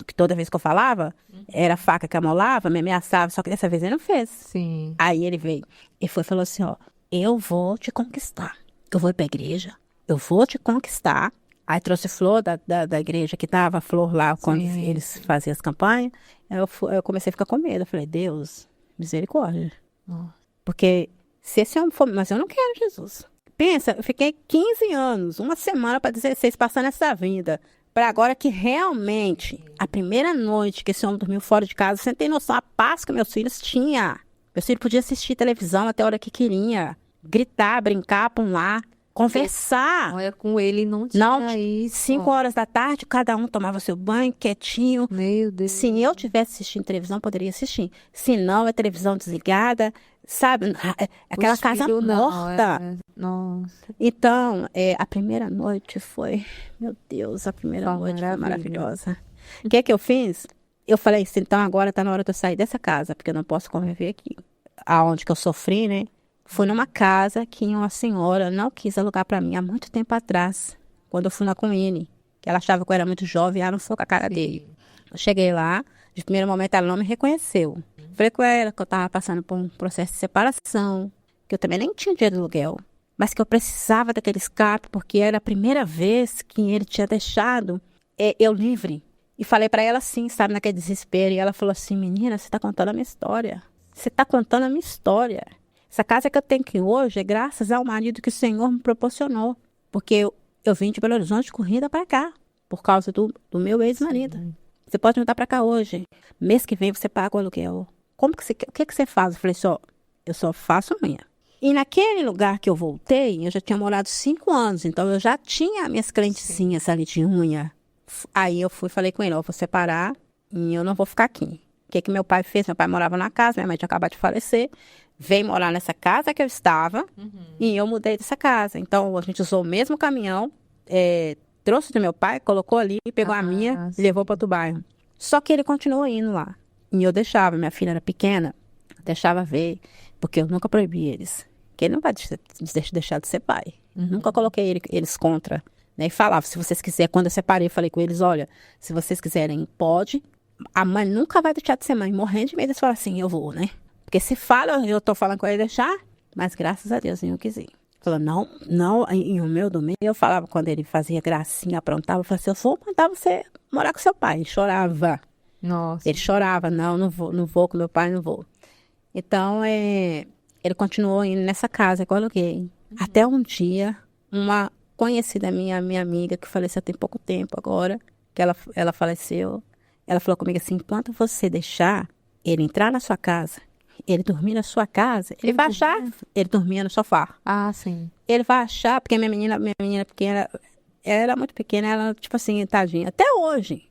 que toda vez que eu falava, era a faca que amolava, me ameaçava, só que dessa vez ele não fez. Sim. Aí ele veio e falou assim, ó, eu vou te conquistar. Eu vou ir pra igreja, eu vou te conquistar. Aí trouxe flor da igreja, que tava flor lá quando eles faziam as campanhas. Eu comecei a ficar com medo. Eu falei, Deus, misericórdia. Porque se esse homem for... Mas eu não quero Jesus. Pensa, eu fiquei 15 anos, uma semana para 16, passando essa vida. Para agora que realmente, a primeira noite que esse homem dormiu fora de casa, você não tem noção a paz que meus filhos tinham. Meus filhos podiam assistir televisão até a hora que queria, gritar, brincar, pular, conversar. Olha, com ele não tinha isso. 5 horas da tarde, cada um tomava seu banho, quietinho. Meu Deus. Se eu tivesse assistindo televisão, poderia assistir. Se não, é televisão desligada, sabe? Aquela casa morta. Nossa. Então, a primeira noite foi... Meu Deus, a primeira noite foi maravilhosa. O que eu fiz? Eu falei assim, então agora tá na hora de eu sair dessa casa, porque eu não posso conviver aqui. Aonde que eu sofri, né? Fui numa casa que uma senhora não quis alugar para mim há muito tempo atrás, quando eu fui lá com ele, que ela achava que eu era muito jovem e ela não foi com a cara dele. Eu cheguei lá, de primeiro momento ela não me reconheceu. Falei com ela que eu estava passando por um processo de separação, que eu também nem tinha dinheiro de aluguel, mas que eu precisava daquele escape, porque era a primeira vez que ele tinha deixado eu livre. E falei para ela assim, sabe, naquele desespero, e ela falou assim, menina, você está contando a minha história. Você está contando a minha história. Essa casa que eu tenho aqui hoje é graças ao marido que o Senhor me proporcionou. Porque eu vim de Belo Horizonte corrida para cá, por causa do meu ex-marido. Você pode mudar para cá hoje. Mês que vem você paga o aluguel. O que você faz? Eu falei assim, eu só faço unha. E naquele lugar que eu voltei, eu já tinha morado 5 anos. Então eu já tinha minhas clientezinhas ali de unha. Aí eu falei com ele, eu vou separar e eu não vou ficar aqui. O que meu pai fez? Meu pai morava na casa, minha mãe tinha acabado de falecer. Veio morar nessa casa que eu estava e eu mudei dessa casa. Então, a gente usou o mesmo caminhão, trouxe do meu pai, colocou ali, pegou a minha e levou para outro bairro. Só que ele continuou indo lá. E eu deixava, minha filha era pequena, deixava ver, porque eu nunca proibi eles. Porque ele não vai deixar de ser pai. Nunca coloquei eles contra. Né? E falava, se vocês quiserem, quando eu separei, eu falei com eles, olha, se vocês quiserem, pode. A mãe nunca vai deixar de ser mãe. Morrendo de medo, eles falam assim, eu vou, né? Porque se fala, eu tô falando com ele deixar, mas graças a Deus, eu quis ir. Falou, não, e o meu domingo, eu falava quando ele fazia gracinha, aprontava, eu falava assim, eu vou mandar você morar com seu pai. Ele chorava. Nossa. Ele chorava, não vou com meu pai, não vou. Então, ele continuou indo nessa casa que eu aluguei. Até um dia, uma conhecida minha amiga, que faleceu tem pouco tempo agora, que ela faleceu, ela falou comigo assim, enquanto você deixar ele entrar na sua casa, ele dormir na sua casa, ele vai achar, ele dormia no sofá. Ah, sim. Ele vai achar, porque minha menina pequena, ela era muito pequena, ela, tipo assim, tadinha, até hoje.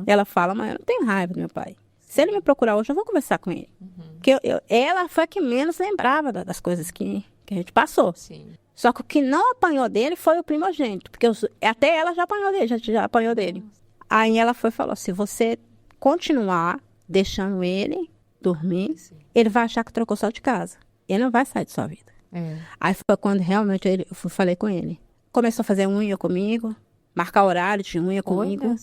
Ela fala, mas eu não tenho raiva do meu pai. Se ele me procurar hoje, eu vou conversar com ele. Porque ela foi a que menos lembrava das coisas que a gente passou. Sim. Só que o que não apanhou dele foi o primogênito, porque até ela já apanhou dele, já apanhou dele. Aí ela falou, se você continuar deixando ele dormir, ele vai achar que trocou só de casa. Ele não vai sair de sua vida. Aí foi quando realmente eu falei com ele. Começou a fazer unha comigo, marcar horário de unha comigo.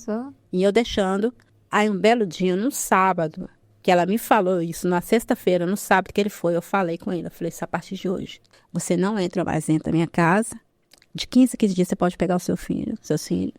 E eu deixando. Aí um belo dia, no sábado, que ela me falou isso, na sexta-feira, no sábado que ele foi, eu falei com ele. Eu falei, a partir de hoje, você não entra mais dentro da minha casa. De 15 a 15 dias você pode pegar o seu filho, seus filhos.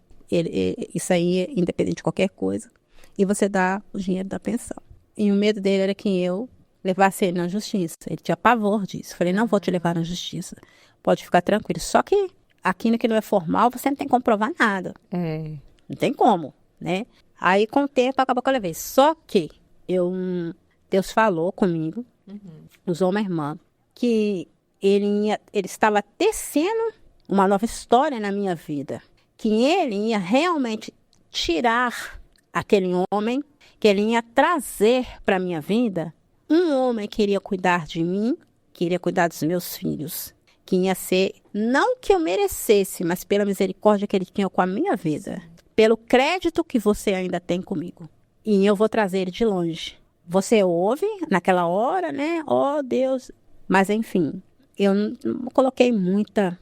Isso aí é independente de qualquer coisa. E você dá o dinheiro da pensão. E o medo dele era que eu levasse ele na justiça. Ele tinha pavor disso. Eu falei, não vou te levar na justiça. Pode ficar tranquilo. Só que aquilo que não é formal, você não tem como provar nada. Não tem como, né? Aí, com o tempo, acabou que eu levei. Só que Deus falou comigo, usou uma irmã, que ele estava tecendo uma nova história na minha vida. Que ele ia realmente tirar aquele homem, que ele ia trazer para a minha vida um homem que iria cuidar de mim, que iria cuidar dos meus filhos, que ia ser, não que eu merecesse, mas pela misericórdia que ele tinha com a minha vida, pelo crédito que você ainda tem comigo. E eu vou trazer ele de longe. Você ouve naquela hora, né? Oh, Deus. Mas, enfim, eu não coloquei muita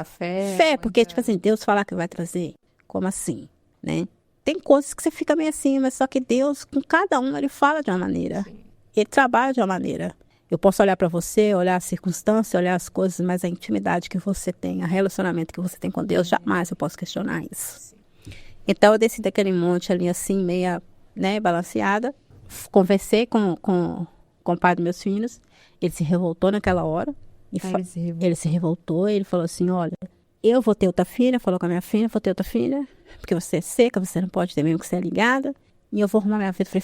fé, porque, tipo assim, Deus falar que vai trazer, como assim, né? Tem coisas que você fica meio assim, mas só que Deus, com cada um, ele fala de uma maneira. Sim. Ele trabalha de uma maneira. Eu posso olhar para você, olhar a circunstância, olhar as coisas, mas a intimidade que você tem, o relacionamento que você tem com Deus, jamais eu posso questionar isso. Sim. Então, eu desci daquele monte ali, assim, meia, né, balanceada. Conversei com o pai dos meus filhos. Ele se revoltou naquela hora. Ele se revoltou, ele falou assim, olha, eu vou ter outra filha, falou com a minha filha, vou ter outra filha, porque você é seca, você não pode ter mesmo que você é ligada, e eu vou arrumar minha vida. Eu falei,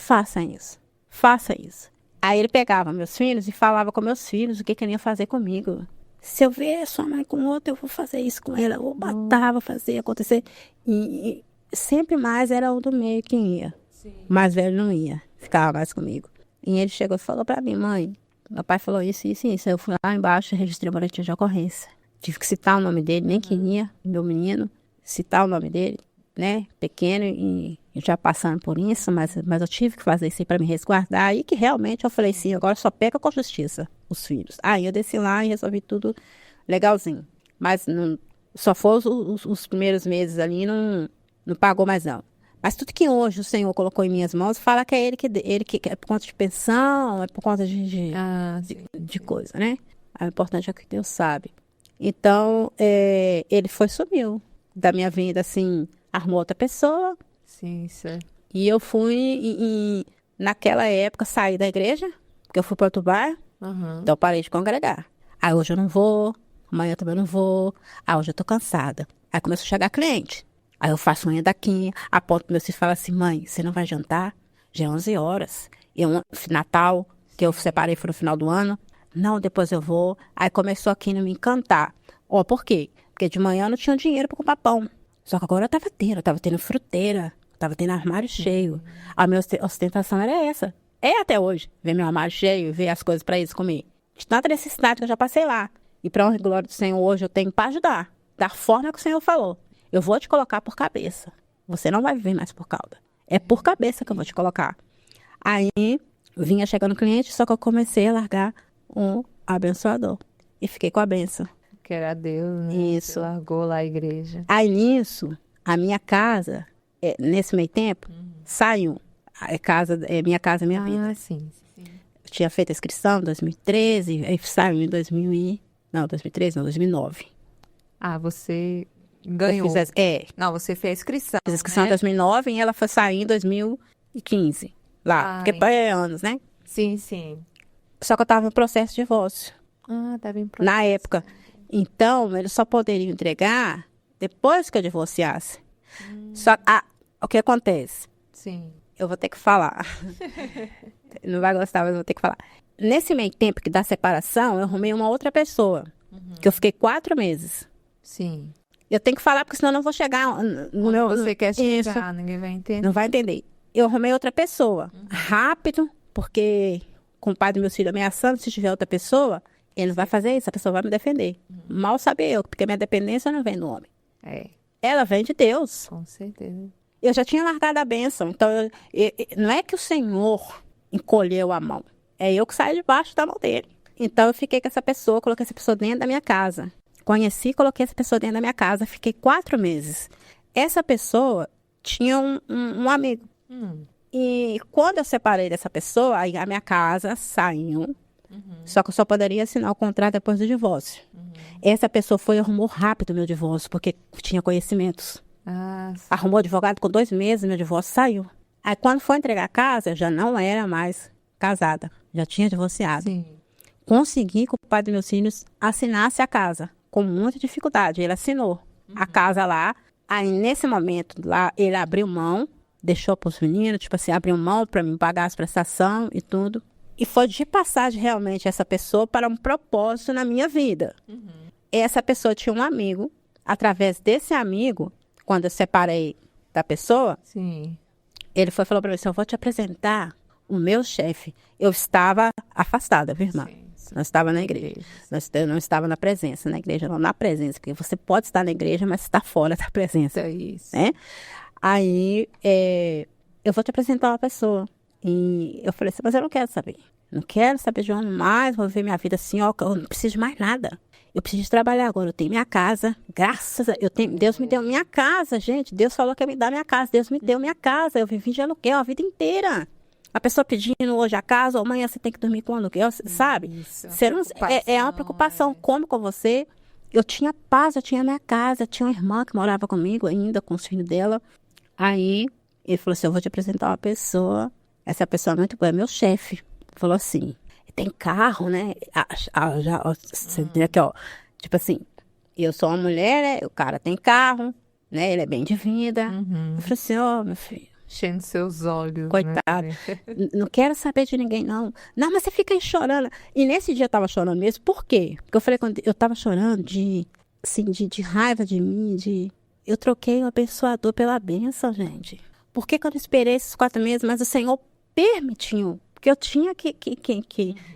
faça isso. Aí ele pegava meus filhos e falava com meus filhos o que ele ia fazer comigo. Se eu ver sua mãe com outra, eu vou fazer isso com ela, eu vou matar, vou fazer acontecer. E sempre mais era o do meio quem ia. Sim. O mais velho não ia, ficava mais comigo. E ele chegou e falou pra mim, mãe, meu pai falou isso, isso e isso. Eu fui lá embaixo e registrei o boletim de ocorrência. Tive que citar o nome dele, nem queria, meu menino, citar o nome dele, né, pequeno, e já passando por isso, mas eu tive que fazer isso aí para me resguardar, e que realmente eu falei, sim, agora só pega com justiça os filhos. Aí eu desci lá e resolvi tudo legalzinho, mas não, só foi os primeiros meses ali, não pagou mais não. Mas tudo que hoje o Senhor colocou em minhas mãos, fala que é ele que é por conta de pensão, é por conta de coisa, né? O importante é que Deus sabe. Então, ele sumiu da minha vida, assim, arrumou outra pessoa. Sim, certo. E eu fui, e naquela época, saí da igreja, porque eu fui para outro bairro, então eu parei de congregar. Aí hoje eu não vou, amanhã eu também não vou, hoje eu tô cansada. Aí começou a chegar cliente. Aí eu faço unha daqui, aponto pro meu filho e falo assim, mãe, você não vai jantar? Já é 11 horas. Natal, que eu separei foi no final do ano. Não, depois eu vou. Aí começou aqui a me encantar. Por quê? Porque de manhã eu não tinha dinheiro para comprar pão. Só que agora eu tava tendo fruteira, tava tendo armário cheio. A minha ostentação era essa. É até hoje, ver meu armário cheio, ver as coisas para eles comer. De tanta necessidade que eu já passei lá. E para honra e glória do Senhor, hoje eu tenho para ajudar. Da forma que o Senhor falou. Eu vou te colocar por cabeça. Você não vai viver mais por cauda. É por cabeça que eu vou te colocar. Aí, vinha chegando cliente, só que eu comecei a largar um abençoador. E fiquei com a benção. Que era Deus, né? Isso. Você largou lá a igreja. Aí, nisso, a minha casa, nesse meio tempo, saiu. Minha casa, minha vida. Ah, sim. Eu tinha feito a inscrição em 2013, aí saiu em 2009. Ah, você ganhou. Não, você fez a inscrição. Fiz a inscrição em 2009 e ela foi sair em 2015. Lá, porque é anos, né? Sim, sim. Só que eu estava em processo de divórcio. Estava em processo. Na época. Então, eles só poderiam entregar depois que eu divorciasse. Só o que acontece? Sim. Eu vou ter que falar. Não vai gostar, mas eu vou ter que falar. Nesse meio tempo que da separação, eu arrumei uma outra pessoa. Que eu fiquei 4 meses. Sim. Eu tenho que falar, porque senão eu não vou chegar no meu... Você quer chegar, ninguém vai entender. Não vai entender. Eu arrumei outra pessoa. Rápido, porque com o pai do meu filho ameaçando, se tiver outra pessoa, ele não vai fazer isso, a pessoa vai me defender. Mal saber eu, porque minha dependência não vem do homem. Ela vem de Deus. Com certeza. Eu já tinha largado a bênção, então não é que o Senhor encolheu a mão, é eu que saí debaixo da mão dele. Então eu fiquei com essa pessoa, coloquei essa pessoa dentro da minha casa. Conheci e coloquei essa pessoa dentro da minha casa, fiquei 4 meses. Essa pessoa tinha um amigo. E quando eu separei dessa pessoa, aí a minha casa saiu. Só que eu só poderia assinar o contrato depois do divórcio. Essa pessoa foi e arrumou rápido o meu divórcio, porque tinha conhecimentos. Arrumou advogado com 2 meses, meu divórcio saiu. Aí quando foi entregar a casa, eu já não era mais casada. Já tinha divorciado. Sim. Consegui que o pai dos meus filhos assinasse a casa, com muita dificuldade. Ele assinou a casa lá. Aí nesse momento lá, ele abriu mão, deixou para os meninos, tipo assim, abriu mão para mim pagar as prestações e tudo. E foi de passagem realmente essa pessoa para um propósito na minha vida. Essa pessoa tinha um amigo. Através desse amigo, quando eu separei da pessoa, Sim. ele falou para mim assim, eu vou te apresentar o meu chefe. Eu estava afastada, viu, irmã? Sim. Não estava na igreja. Eu não estava na presença, na igreja, não na presença. Porque você pode estar na igreja, mas está fora da presença. É isso. Né? Aí, eu vou te apresentar uma pessoa. E eu falei assim, mas eu não quero saber. Não quero saber de homem mais, vou viver minha vida assim, ó, eu não preciso de mais nada. Eu preciso trabalhar agora, eu tenho minha casa, graças a Deus me deu minha casa, gente. Deus falou que ia me dar minha casa, Deus me deu minha casa. Eu vivi de aluguel a vida inteira. A pessoa pedindo hoje a casa, ou amanhã você tem que dormir com aluguel, sabe? É uma preocupação, como com você. Eu tinha paz, eu tinha minha casa, eu tinha uma irmã que morava comigo ainda, com os filhos dela. Aí, ele falou assim, eu vou te apresentar uma pessoa, essa pessoa é muito boa, é meu chefe. Falou assim, tem carro, né? Você tem aqui, ó, tipo assim, eu sou uma mulher, né? O cara tem carro, né? Ele é bem de vida. Uhum. Eu falei assim, meu filho, Enchendo seus olhos. coitado, Né? não quero saber de ninguém, não. Não, mas você fica aí chorando. E nesse dia eu tava chorando mesmo, por quê? Porque eu falei, quando eu tava chorando assim, de raiva de mim, eu troquei o abençoador pela bênção, gente. Por que que eu não esperei esses 4 meses? Mas o Senhor permitiu, porque eu tinha que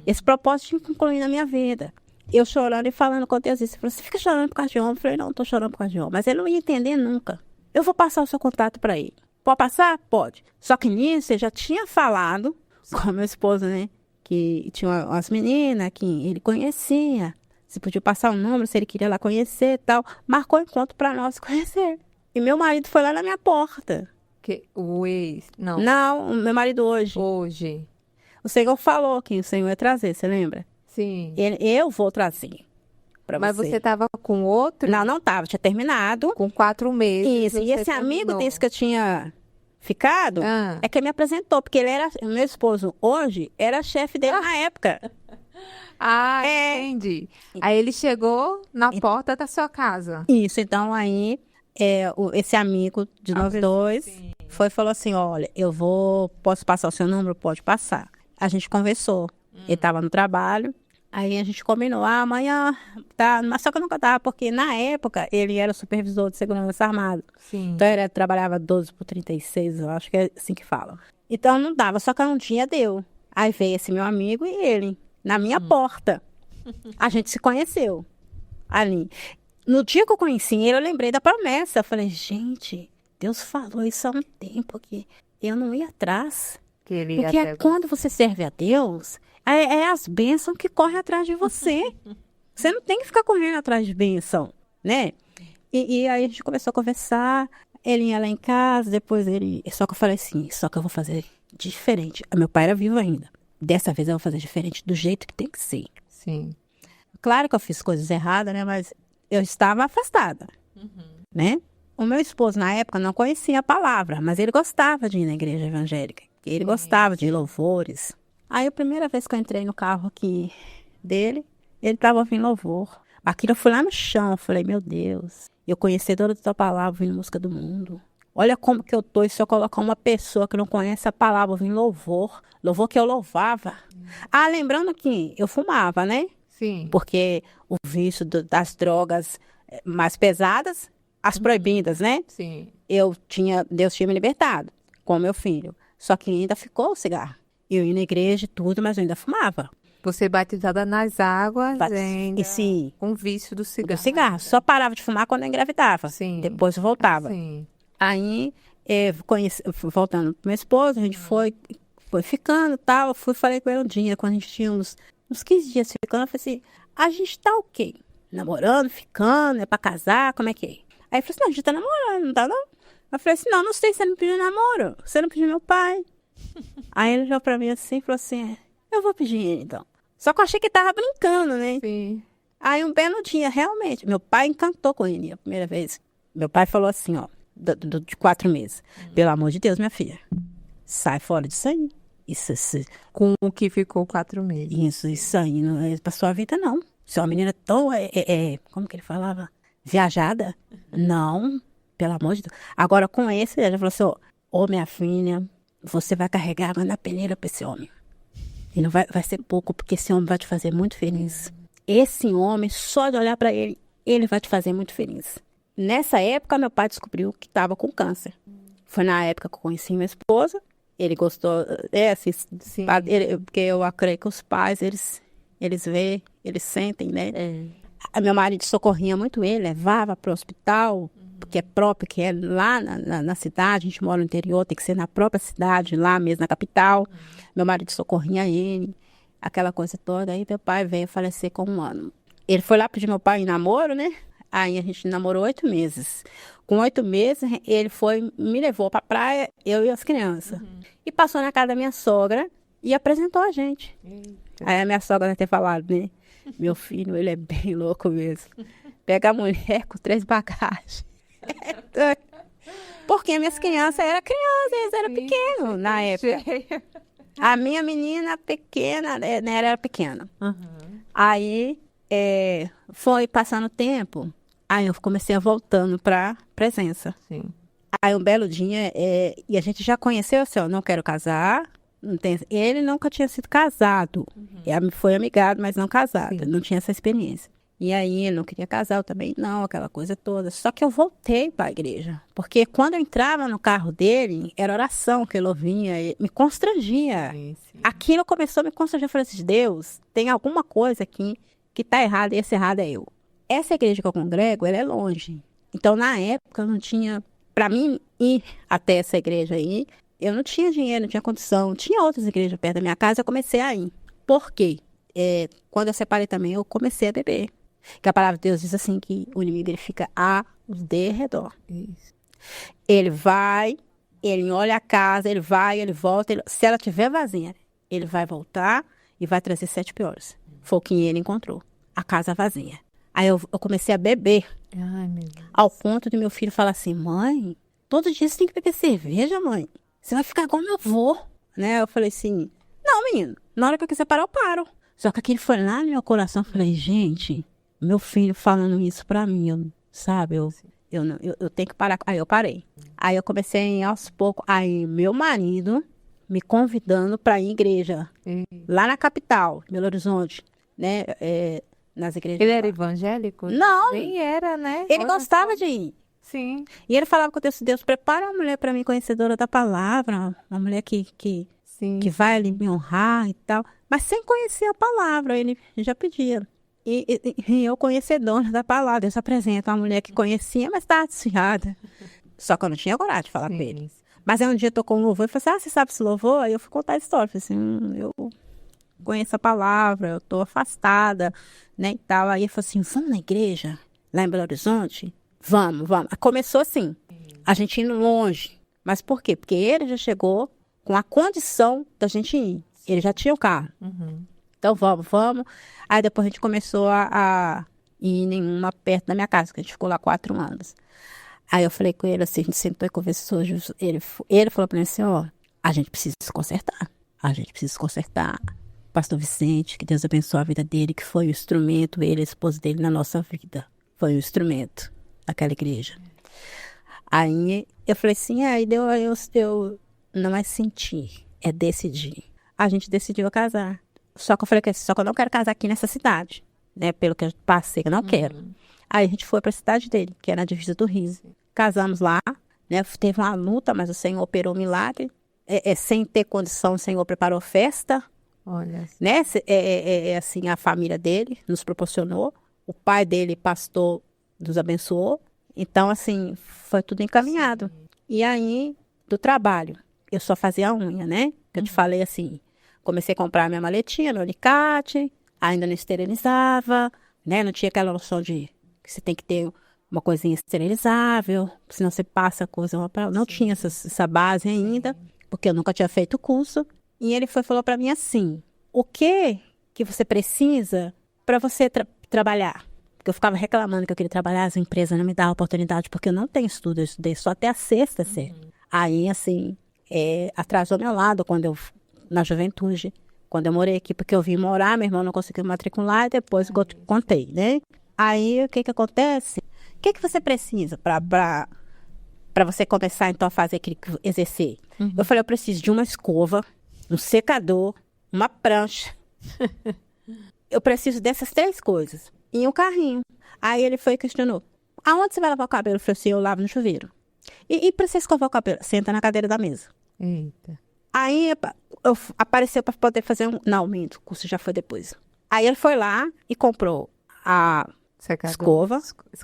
esse propósito tinha que concluir na minha vida. Eu chorando e falando com Deus isso. Ele falou, você fica chorando por causa de homem? Eu falei, não, tô chorando por causa de homem. Mas ele não ia entender nunca. Eu vou passar o seu contato para ele. Pode passar? Pode. Só que nisso, eu já tinha falado com a meu esposo, né? Que tinha umas meninas que ele conhecia. Se podia passar o número, se ele queria lá conhecer e tal. Marcou encontro para nós conhecer. E meu marido foi lá na minha porta. O ex, não. Não, o meu marido hoje. Hoje. O Senhor falou que o Senhor ia trazer, você lembra? Sim. Eu vou trazer pra Mas você tava com outro? Não tava, tinha terminado. Com 4 meses. Isso, e esse amigo desse que eu tinha ficado, é que me apresentou, porque ele era, meu esposo hoje, era chefe dele na época. Entendi. Aí ele chegou na porta da sua casa. Isso, então aí, esse amigo de nós dois foi e falou assim, olha, posso passar o seu número? Pode passar. A gente conversou, ele estava no trabalho, aí a gente combinou, amanhã, tá, mas só que eu nunca tava, porque na época ele era supervisor de segurança armado. Sim. Então ele trabalhava 12/36, eu acho que é assim que fala. Então não dava, só que um dia deu. Aí veio esse meu amigo e ele, na minha porta. A gente se conheceu ali. No dia que eu conheci ele, eu lembrei da promessa. Eu falei, gente, Deus falou isso há um tempo que eu não ia atrás. Porque quando você serve a Deus, é as bênçãos que correm atrás de você. Você não tem que ficar correndo atrás de bênção, né? E aí a gente começou a conversar, ele ia lá em casa, depois ele... Só que eu falei assim, só que eu vou fazer diferente. Meu pai era vivo ainda. Dessa vez eu vou fazer diferente, do jeito que tem que ser. Sim. Claro que eu fiz coisas erradas, né? Mas eu estava afastada, né? O meu esposo, na época, não conhecia a palavra, mas ele gostava de ir na igreja evangélica. Ele gostava de louvores. Aí, a primeira vez que eu entrei no carro aqui dele, ele estava ouvindo louvor. Aquilo eu fui lá no chão, eu falei, meu Deus, eu conhecedora da tua palavra, ouvindo música do mundo. Olha como que eu tô, e se eu colocar uma pessoa que não conhece a palavra, ouvindo louvor que eu louvava. Lembrando que eu fumava, né? Sim. Porque o vício das drogas mais pesadas, as proibidas, né? Sim. Deus tinha me libertado com meu filho. Só que ainda ficou o cigarro. Eu ia na igreja e tudo, mas eu ainda fumava. Você batizada nas águas ainda sim, com vício do cigarro. Do cigarro. Só parava de fumar quando eu engravidava. Sim. Depois eu voltava. Sim. Aí, voltando pro meu esposo, a gente foi ficando e tal. Eu falei com ele um dia, quando a gente tinha uns 15 dias ficando, eu falei assim, a gente tá o quê? Namorando, ficando, é pra casar, como é que é? Aí ele falou assim, não, a gente tá namorando, não tá não? Eu falei assim, não sei, você não pediu namoro, você não pediu meu pai. Aí ele olhou pra mim assim e falou assim, eu vou pedir ele então. Só que eu achei que tava brincando, né? Sim. Aí um belo dia, realmente, meu pai encantou com ele a primeira vez. Meu pai falou assim, ó, de 4 meses, pelo amor de Deus, minha filha, sai fora disso aí. Isso. Com o que ficou 4 meses. Isso aí não é pra sua vida, não. Se é uma menina tão, como que ele falava? Viajada? Não, pelo amor de Deus. Agora, com esse, ele já falou assim, ô minha filha, você vai carregar água na peneira pra esse homem. E não vai ser pouco, porque esse homem vai te fazer muito feliz. Esse homem, só de olhar pra ele, ele vai te fazer muito feliz. Nessa época, meu pai descobriu que estava com câncer. Foi na época que eu conheci minha esposa. Ele gostou, assim, porque eu acredito que os pais, eles veem, eles sentem, né? Meu marido socorria muito ele, levava para o hospital, porque é próprio, que é lá na cidade, a gente mora no interior, tem que ser na própria cidade, lá mesmo na capital. Meu marido socorria ele, aquela coisa toda. Aí meu pai veio falecer com 1 ano. Ele foi lá pedir meu pai em namoro, né? Aí a gente namorou 8 meses. Com 8 meses, ele me levou pra praia, eu e as crianças. E passou na casa da minha sogra e apresentou a gente. Aí a minha sogra deve ter falado, né? Meu filho, ele é bem louco mesmo. Pega a mulher com 3 bagagens. Porque as minhas crianças eram eles eram pequenos na época. A minha menina pequena, né, era pequena. Aí, foi passando o tempo, Aí eu comecei a voltando pra presença. Sim. Aí um belo dia, e a gente já conheceu assim, ó, não quero casar. Não tem, ele nunca tinha sido casado. Foi amigado, mas não casado. Sim. Não tinha essa experiência. E aí ele não queria casar, eu também não, aquela coisa toda. Só que eu voltei para a igreja. Porque quando eu entrava no carro dele, era oração que ele ouvia, e me constrangia. Sim. Aquilo começou a me constranger. Eu falei assim, Deus, tem alguma coisa aqui que está errada e esse errado é eu. Essa igreja que eu congrego, ela é longe. Então, na época, eu não tinha... Para mim, ir até essa igreja aí, eu não tinha dinheiro, não tinha condição. Tinha outras igrejas perto da minha casa, eu comecei a ir. Por quê? Quando eu separei também, eu comecei a beber. Que a palavra de Deus diz assim, que o inimigo ele fica a os derredor. Isso. Ele vai, ele olha a casa, ele vai, ele volta. Se ela estiver vazia, ele vai voltar e vai trazer 7 piores. Foi o que ele encontrou. A casa vazia. Aí eu comecei a beber. Ai, meu Deus. Ao ponto de meu filho falar assim, mãe, todo dia você tem que beber cerveja, mãe. Você vai ficar igual meu avô. Né? Eu falei assim, não, menino, na hora que eu quiser parar, eu paro. Só que aquilo foi lá no meu coração. Eu falei, gente, meu filho falando isso pra mim, sabe? Eu tenho que parar. Aí eu parei. Aí eu comecei aos poucos. Aí meu marido me convidando pra ir à igreja. Lá na capital, Belo Horizonte. Né? Nas igrejas. Ele era evangélico? Não. Nem era, né? Ele gostava de ir. Sim. E ele falava com Deus, prepara uma mulher pra mim conhecedora da palavra. Uma mulher que vai ali me honrar e tal. Mas sem conhecer a palavra, ele já pedia. E eu conhecedora da palavra, Deus apresenta uma mulher que conhecia, mas estava desfiada. Só que eu não tinha coragem de falar pra ele. Mas aí um dia tocou um louvor e falei assim, você sabe esse louvor? Aí eu fui contar a história. Falei assim, eu conheço a palavra, eu tô afastada, né, e tal. Aí ele falou assim, vamos na igreja, lá em Belo Horizonte? Vamos. Começou assim, a gente indo longe. Mas por quê? Porque ele já chegou com a condição da gente ir. Ele já tinha o carro. Então, vamos. Aí depois a gente começou a ir em uma perto da minha casa, que a gente ficou lá 4 anos. Aí eu falei com ele assim, a gente sentou e conversou. Ele falou pra mim assim, ó, a gente precisa se consertar. Pastor Vicente, que Deus abençoe a vida dele, que foi o instrumento, ele e a esposa dele na nossa vida. Foi o instrumento daquela igreja. Aí eu falei assim, eu não é sentir, é decidir. A gente decidiu casar. Só que eu falei que eu não quero casar aqui nessa cidade, né? Pelo que eu passei, eu não quero. Aí a gente foi para a cidade dele, que era na divisa do Rio. Casamos lá, né? Teve uma luta, mas o Senhor operou um milagre. Sem ter condição, o Senhor preparou festa. Olha. Né? Assim, a família dele nos proporcionou. O pai dele, pastor, nos abençoou. Então, assim, foi tudo encaminhado. E aí, do trabalho, eu só fazia a unha, né? Eu te falei assim, comecei a comprar minha maletinha no alicate, ainda não esterilizava, né? Não tinha aquela noção de que você tem que ter uma coisinha esterilizável, senão você passa a coisa uma para... Não tinha essa base ainda, porque eu nunca tinha feito o curso. E ele falou para mim assim, o que você precisa para você trabalhar? Porque eu ficava reclamando que eu queria trabalhar, as empresas não me davam oportunidade, porque eu não tenho estudo, eu estudei só até a 6ª série. Aí, assim, atrasou meu lado na juventude, quando eu morei aqui, porque eu vim morar, meu irmão não conseguiu matricular, e depois contei, né? Aí, o que acontece? O que você precisa para você começar, então, a fazer aquele exercer? Eu falei, eu preciso de uma escova, um secador, uma prancha. Eu preciso dessas 3 coisas. E um carrinho. Aí ele foi e questionou, aonde você vai lavar o cabelo? Eu falei assim, eu lavo no chuveiro. E para você escovar o cabelo? Senta na cadeira da mesa. Eita. Aí apareceu para poder fazer Não, minto, o curso já foi depois. Aí ele foi lá e comprou a escova,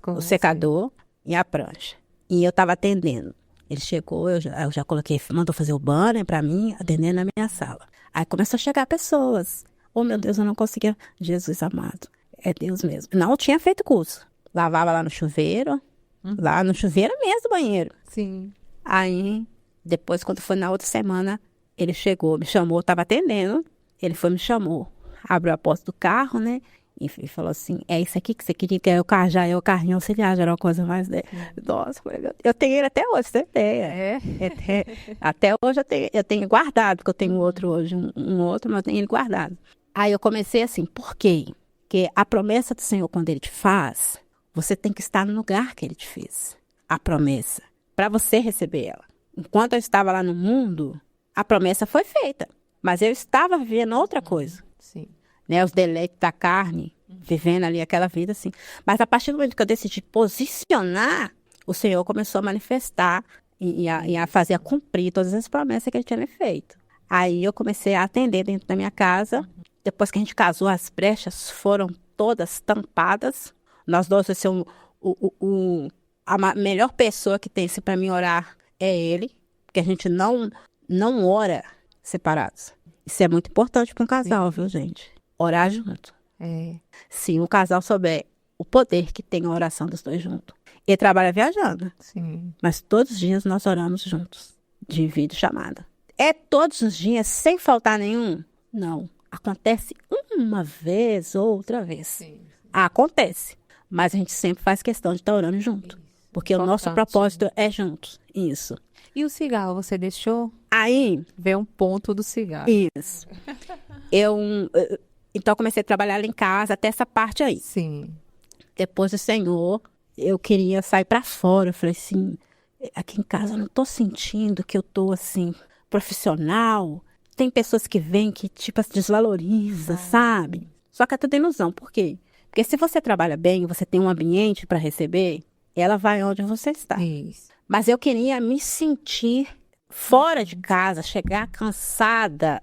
o secador e a prancha. E eu estava atendendo. Ele chegou, eu já coloquei, mandou fazer o banner para mim, atendendo na minha sala. Aí começou a chegar pessoas. Oh, meu Deus, eu não conseguia. Jesus amado, é Deus mesmo. Não tinha feito curso. Lavava lá no chuveiro, lá no chuveiro mesmo do banheiro. Sim. Aí, depois, quando foi na outra semana, ele chegou, me chamou, estava atendendo. Ele me chamou, abriu a porta do carro, né? E falou assim, é isso aqui que você queria, que é o carro, já é o carrinho auxiliar, já era uma coisa mais... Nossa, eu tenho ele até hoje, você tem ideia. Até hoje eu tenho guardado, porque eu tenho outro hoje, um outro, mas eu tenho ele guardado. Aí eu comecei assim, por quê? Porque a promessa do Senhor, quando Ele te faz, você tem que estar no lugar que ele te fez. A promessa. Para você receber ela. Enquanto eu estava lá no mundo, a promessa foi feita. Mas eu estava vivendo outra coisa. Sim. Né? Os deleites da carne. Vivendo ali aquela vida assim. Mas a partir do momento que eu decidi posicionar, o Senhor começou a manifestar e a fazer, a cumprir todas as promessas que ele tinha me feito. Aí eu comecei a atender dentro da minha casa. Depois que a gente casou, as brechas foram todas tampadas. Nós dois, assim, a melhor pessoa que tem para mim orar é ele. Porque a gente não ora separados. Isso é muito importante para um casal, viu, gente? Orar junto. Se o casal souber o poder que tem a oração dos dois juntos. Ele trabalha viajando. Sim. Mas todos os dias nós oramos juntos. De videochamada. É todos os dias, sem faltar nenhum? Não. Acontece uma vez, outra vez. Sim. Acontece. Mas a gente sempre faz questão de estar orando junto. Porque o nosso propósito é juntos. Isso. E o cigarro, você deixou? Aí... Ver um ponto do cigarro. Isso. Então, eu comecei a trabalhar lá em casa, até essa parte aí. Sim. Depois do Senhor, eu queria sair para fora. Eu falei assim, aqui em casa eu não tô sentindo que eu tô, assim, profissional. Tem pessoas que vêm que, tipo, desvaloriza, sabe? Só que é tudo ilusão. Por quê? Porque se você trabalha bem, você tem um ambiente para receber, ela vai onde você está. Isso. Mas eu queria me sentir fora de casa, chegar cansada.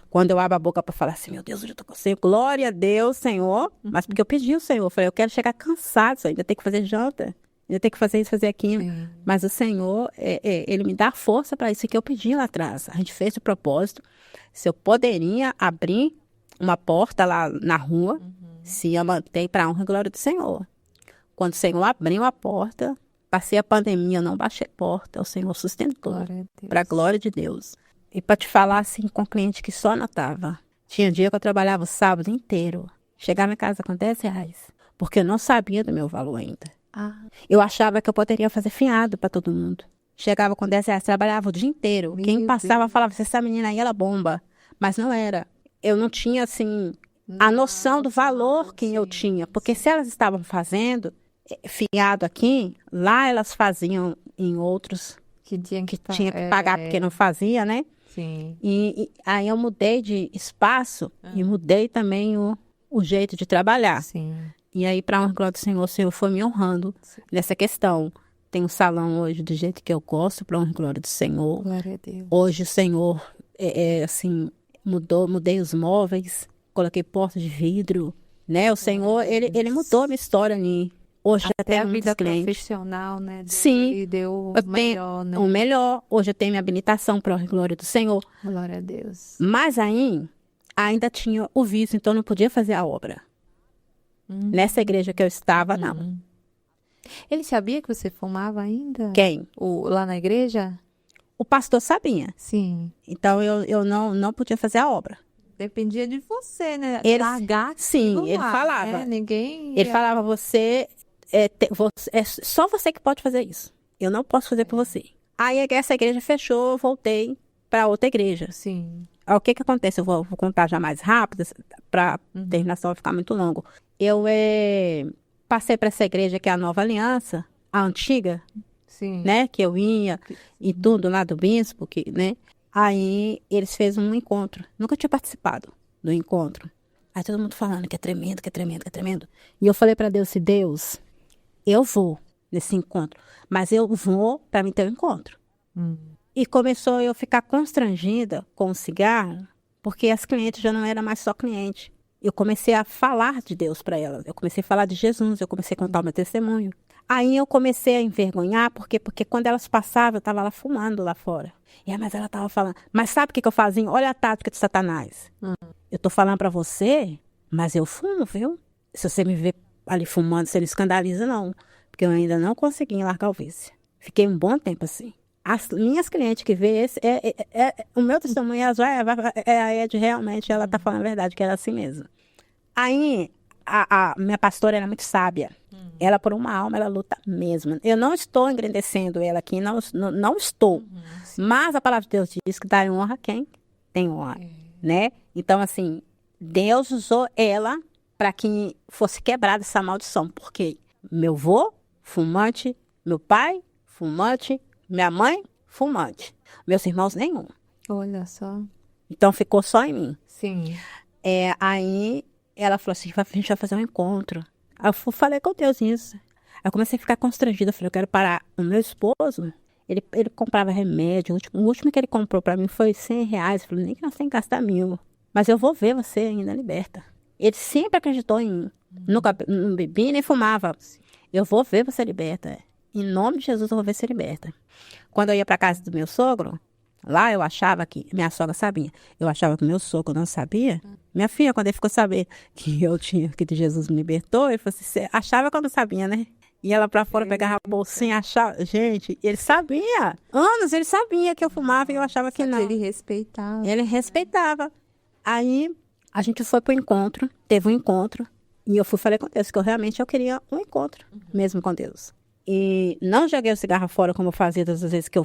Quando eu abro a boca para falar assim, meu Deus, hoje eu tô com Senhor, glória a Deus, Senhor. Mas porque eu pedi ao Senhor, eu falei, eu quero chegar cansado, ainda tem que fazer janta, ainda tem que fazer isso, fazer aquilo. Sim. Mas o Senhor, Ele me dá força para isso que eu pedi lá atrás. A gente fez o propósito. Se eu poderia abrir uma porta lá na rua, se eu manter para a honra e glória do Senhor. Quando o Senhor abriu a porta, passei a pandemia, não baixei a porta, o Senhor sustentou. Para a glória de Deus. E para te falar assim, com cliente que só anotava. Tinha dia que eu trabalhava o sábado inteiro. Chegava em casa com R$10. Porque eu não sabia do meu valor ainda. Eu achava que eu poderia fazer fiado para todo mundo. Chegava com R$10, trabalhava o dia inteiro. Quem passava falava, essa menina aí, ela bomba. Mas não era. Eu não tinha, assim, a noção do valor que eu tinha. Porque se elas estavam fazendo fiado aqui, lá elas faziam em outros que tinha que pagar porque não fazia, né? Sim. E aí eu mudei de espaço e mudei também o jeito de trabalhar. Sim. E aí, para a honra do Senhor, o Senhor foi me honrando nessa questão. Tem um salão hoje do jeito que eu gosto, para a honra e glória do Senhor. Glória a Deus. Hoje o Senhor, assim, mudei os móveis, coloquei portas de vidro, né? O Senhor, ele mudou a minha história ali. Hoje Até a muitos vida clientes. profissional, né? Sim. E deu o melhor, né? O melhor. Hoje eu tenho minha habilitação para a honra e glória do Senhor. Glória a Deus. Mas aí, ainda tinha o vício, então não podia fazer a obra. Nessa igreja que eu estava, não. Ele sabia que você fumava ainda? Quem? Lá na igreja? O pastor sabia. Sim. Então eu não podia fazer a obra. Dependia de você, né? Ele, largar. sim, ele falava. Né? Ninguém. Ele falava, é só você que pode fazer isso. Eu não posso fazer por você. Aí essa igreja fechou, eu voltei para outra igreja. Sim. O que acontece? Eu vou contar já mais rápido, para terminar, só vai ficar muito longo. Eu passei para essa igreja que é a Nova Aliança, a antiga, Sim. né? Que eu ia e tudo lá do bispo, né? Aí eles fez um encontro. Nunca tinha participado do encontro. Aí todo mundo falando que é tremendo, que é tremendo, que é tremendo. E eu falei para Deus, se Deus, eu vou nesse encontro, mas eu vou para mim ter um encontro. E começou eu ficar constrangida com o cigarro, porque as clientes já não eram mais só cliente. Eu comecei a falar de Deus para elas. Eu comecei a falar de Jesus, eu comecei a contar o meu testemunho. Aí eu comecei a envergonhar, porque quando elas passavam, eu estava lá fumando lá fora. Mas ela estava falando, mas sabe o que eu fazia? Olha a tática de Satanás. Eu estou falando para você, mas eu fumo, viu? Se você me ver ali fumando, você não escandaliza, não. Porque eu ainda não consegui largar o vício. Fiquei um bom tempo assim. As minhas clientes que vê o meu testemunho, elas a Ed realmente, ela está falando a verdade, que era assim mesmo. Aí, a minha pastora era muito sábia. Ela, por uma alma, ela luta mesmo. Eu não estou engrandecendo ela aqui, não estou. Mas a palavra de Deus diz que dá honra a quem tem honra, né? Então, assim, Deus usou ela para que fosse quebrada essa maldição. Por quê? Meu avô, fumante. Meu pai, fumante. Minha mãe, fumante. Meus irmãos, nenhum. Olha só. Então, ficou só em mim. Sim. Aí, ela falou assim, a gente vai fazer um encontro. Aí eu falei com Deus isso. Aí eu comecei a ficar constrangida. Eu falei, eu quero parar. O meu esposo, ele comprava remédio. O último que ele comprou pra mim foi R$100. Eu falei, nem que nós temos que gastar 1.000. Mas eu vou ver você ainda liberta. Ele sempre acreditou em mim. Nunca não bebia nem fumava. Eu vou ver você liberta. Em nome de Jesus, eu vou ver você liberta. Quando eu ia pra casa do meu sogro, lá eu achava que... Minha sogra sabia. Eu achava que meu sogro não sabia. Minha filha, quando ele ficou saber que que Jesus me libertou, ele falou assim, você achava que eu não sabia, né? Ia lá pra fora, pegava a bolsinha, achava... Gente, ele sabia. Anos ele sabia que eu fumava e eu achava que não. Ele respeitava. Ele respeitava. Aí, a gente foi pro encontro, teve um encontro, e eu falei com Deus que eu queria um encontro, mesmo com Deus. E não joguei o cigarro fora como eu fazia todas as vezes que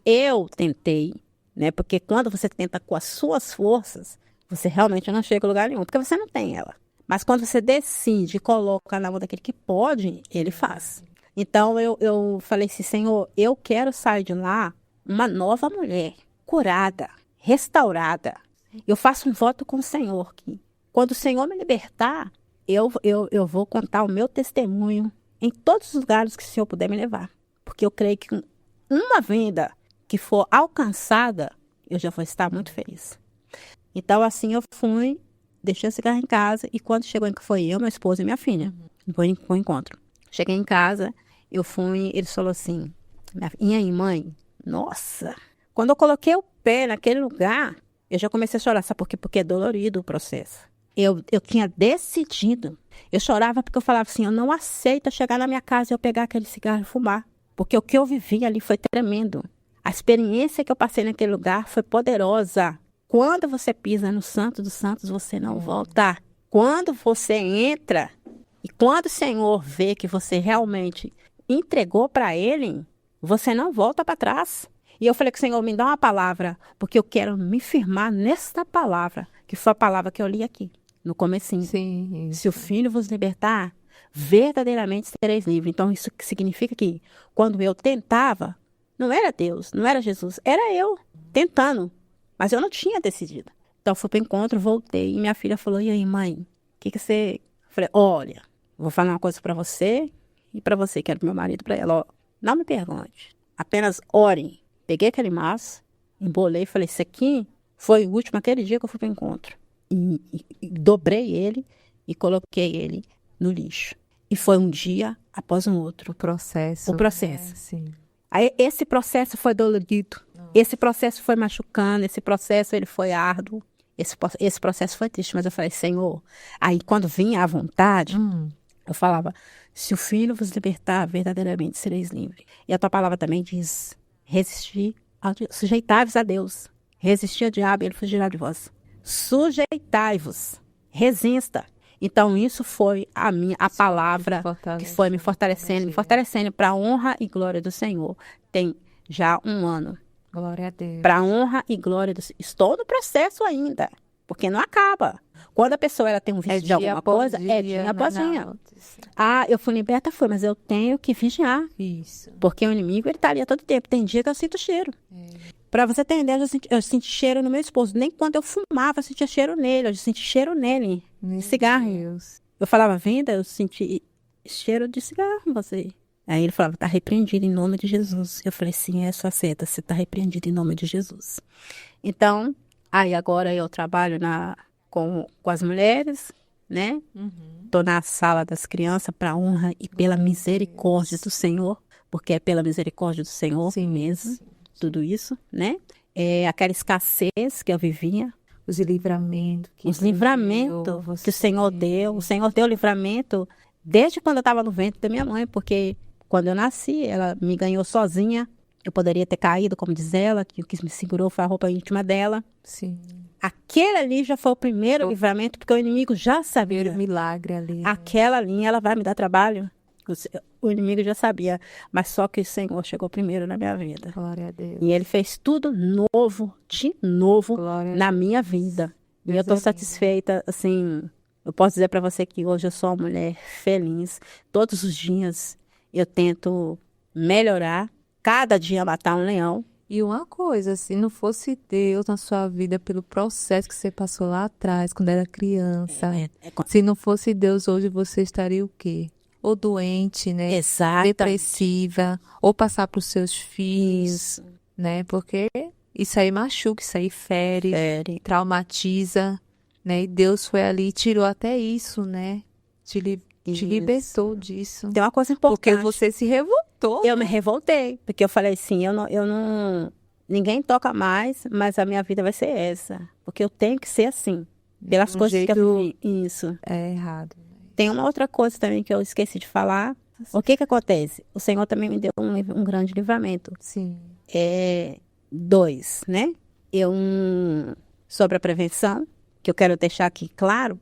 eu tentei, né? Porque quando você tenta com as suas forças, você realmente não chega a lugar nenhum, porque você não tem ela. Mas quando você decide e coloca na mão daquele que pode, ele faz. Então, eu falei assim, Senhor, eu quero sair de lá uma nova mulher, curada, restaurada. Eu faço um voto com o Senhor que quando o Senhor me libertar, eu vou contar o meu testemunho em todos os lugares que o Senhor puder me levar. Porque eu creio que uma venda que for alcançada, eu já vou estar muito feliz. Então, assim, eu fui, deixei o cigarro em casa e quando chegou, foi eu, meu esposo e minha filha, foi o encontro. Cheguei em casa, eu fui, ele falou assim, e aí, mãe? Nossa! Quando eu coloquei o pé naquele lugar, eu já comecei a chorar, sabe por quê? Porque é dolorido o processo. Eu tinha decidido. Eu chorava porque eu falava assim, eu não aceito chegar na minha casa e eu pegar aquele cigarro e fumar. Porque o que eu vivi ali foi tremendo. A experiência que eu passei naquele lugar foi poderosa. Quando você pisa no Santo dos Santos, você não volta. Quando você entra e quando o Senhor vê que você realmente entregou para Ele, você não volta para trás. E eu falei que o Senhor me dá uma palavra, porque eu quero me firmar nesta palavra, que foi a palavra que eu li aqui, no comecinho. Sim, se o Filho vos libertar, verdadeiramente sereis livres. Então, isso significa que quando eu tentava, não era Deus, não era Jesus, era eu tentando. Mas eu não tinha decidido. Então, eu fui para o encontro, voltei, e minha filha falou, e aí, mãe, o que você... Eu falei, olha, vou falar uma coisa para você e para você, que era meu marido, para ela. Ó, não me pergunte, apenas orem. Peguei aquele maço, embolei e falei, isso aqui foi o último, aquele dia que eu fui para o encontro. E dobrei ele e coloquei ele no lixo. E foi um dia após um outro. O processo. Sim. Aí, esse processo foi dolorido. Esse processo foi machucando, esse processo ele foi árduo. Esse processo foi triste, mas eu falei, Senhor. Aí quando vinha a vontade, eu falava, se o Filho vos libertar, verdadeiramente sereis livres. E a tua palavra também diz... Sujeitai-vos a Deus. Resistir ao diabo e ele fugirá de vós. Sujeitai-vos. Resista. Então, isso foi a palavra que foi me fortalecendo para a honra e glória do Senhor. Tem já 1 ano. Glória a Deus. Para a honra e glória do Senhor. Estou no processo ainda, porque não acaba. Quando a pessoa ela tem um vício de alguma coisa, é dia após dia. Ah, eu fui liberta, mas eu tenho que vigiar. Isso. Porque o inimigo, ele tá ali a todo tempo. Tem dia que eu sinto cheiro. Para você ter ideia, eu senti cheiro no meu esposo. Nem quando eu fumava, eu sentia cheiro nele. Eu senti cheiro nele. De cigarro. Deus. Eu falava, venda, eu senti cheiro de cigarro em você. Aí ele falava, tá repreendido em nome de Jesus. Eu falei, sim, é sua seta. Você tá repreendido em nome de Jesus. Então, aí agora eu trabalho com as mulheres, né? Tô na sala das crianças para honra e pela misericórdia do Senhor, porque é pela misericórdia do Senhor mesmo, tudo isso, né? É aquela escassez que eu vivia. Os livramentos. Os livramentos que o Senhor deu. O Senhor deu livramento desde quando eu estava no ventre da minha mãe, porque quando eu nasci, ela me ganhou sozinha. Eu poderia ter caído, como diz ela, que o que me segurou foi a roupa íntima dela. Sim. Aquele ali já foi o primeiro livramento, porque o inimigo já sabia. Primeiro milagre ali. Aquela linha, ela vai me dar trabalho. O inimigo já sabia, mas só que o Senhor chegou primeiro na minha vida. Glória a Deus. E Ele fez tudo novo, de novo, Glória na minha vida. E eu estou satisfeita, assim, Eu posso dizer para você que hoje eu sou uma mulher feliz. Todos os dias eu tento melhorar. Cada dia matar um leão. E uma coisa, se não fosse Deus na sua vida, pelo processo que você passou lá atrás, quando era criança, se não fosse Deus, hoje você estaria o quê? Ou doente, né? Exato. Depressiva, ou passar para os seus filhos, né? Porque isso aí machuca, isso aí fere, traumatiza, né? E Deus foi ali e tirou até isso, né? Te libertou disso. Tem uma coisa importante. Porque você se revoltou. Eu me revoltei, porque eu falei assim, eu não, ninguém toca mais, mas a minha vida vai ser essa. Porque eu tenho que ser assim. Pelas coisas que eu vi. Isso. É errado. Tem uma outra coisa também que eu esqueci de falar. O que acontece? O Senhor também me deu um grande livramento. Sim. 2, né? Sobre a prevenção, que eu quero deixar aqui claro,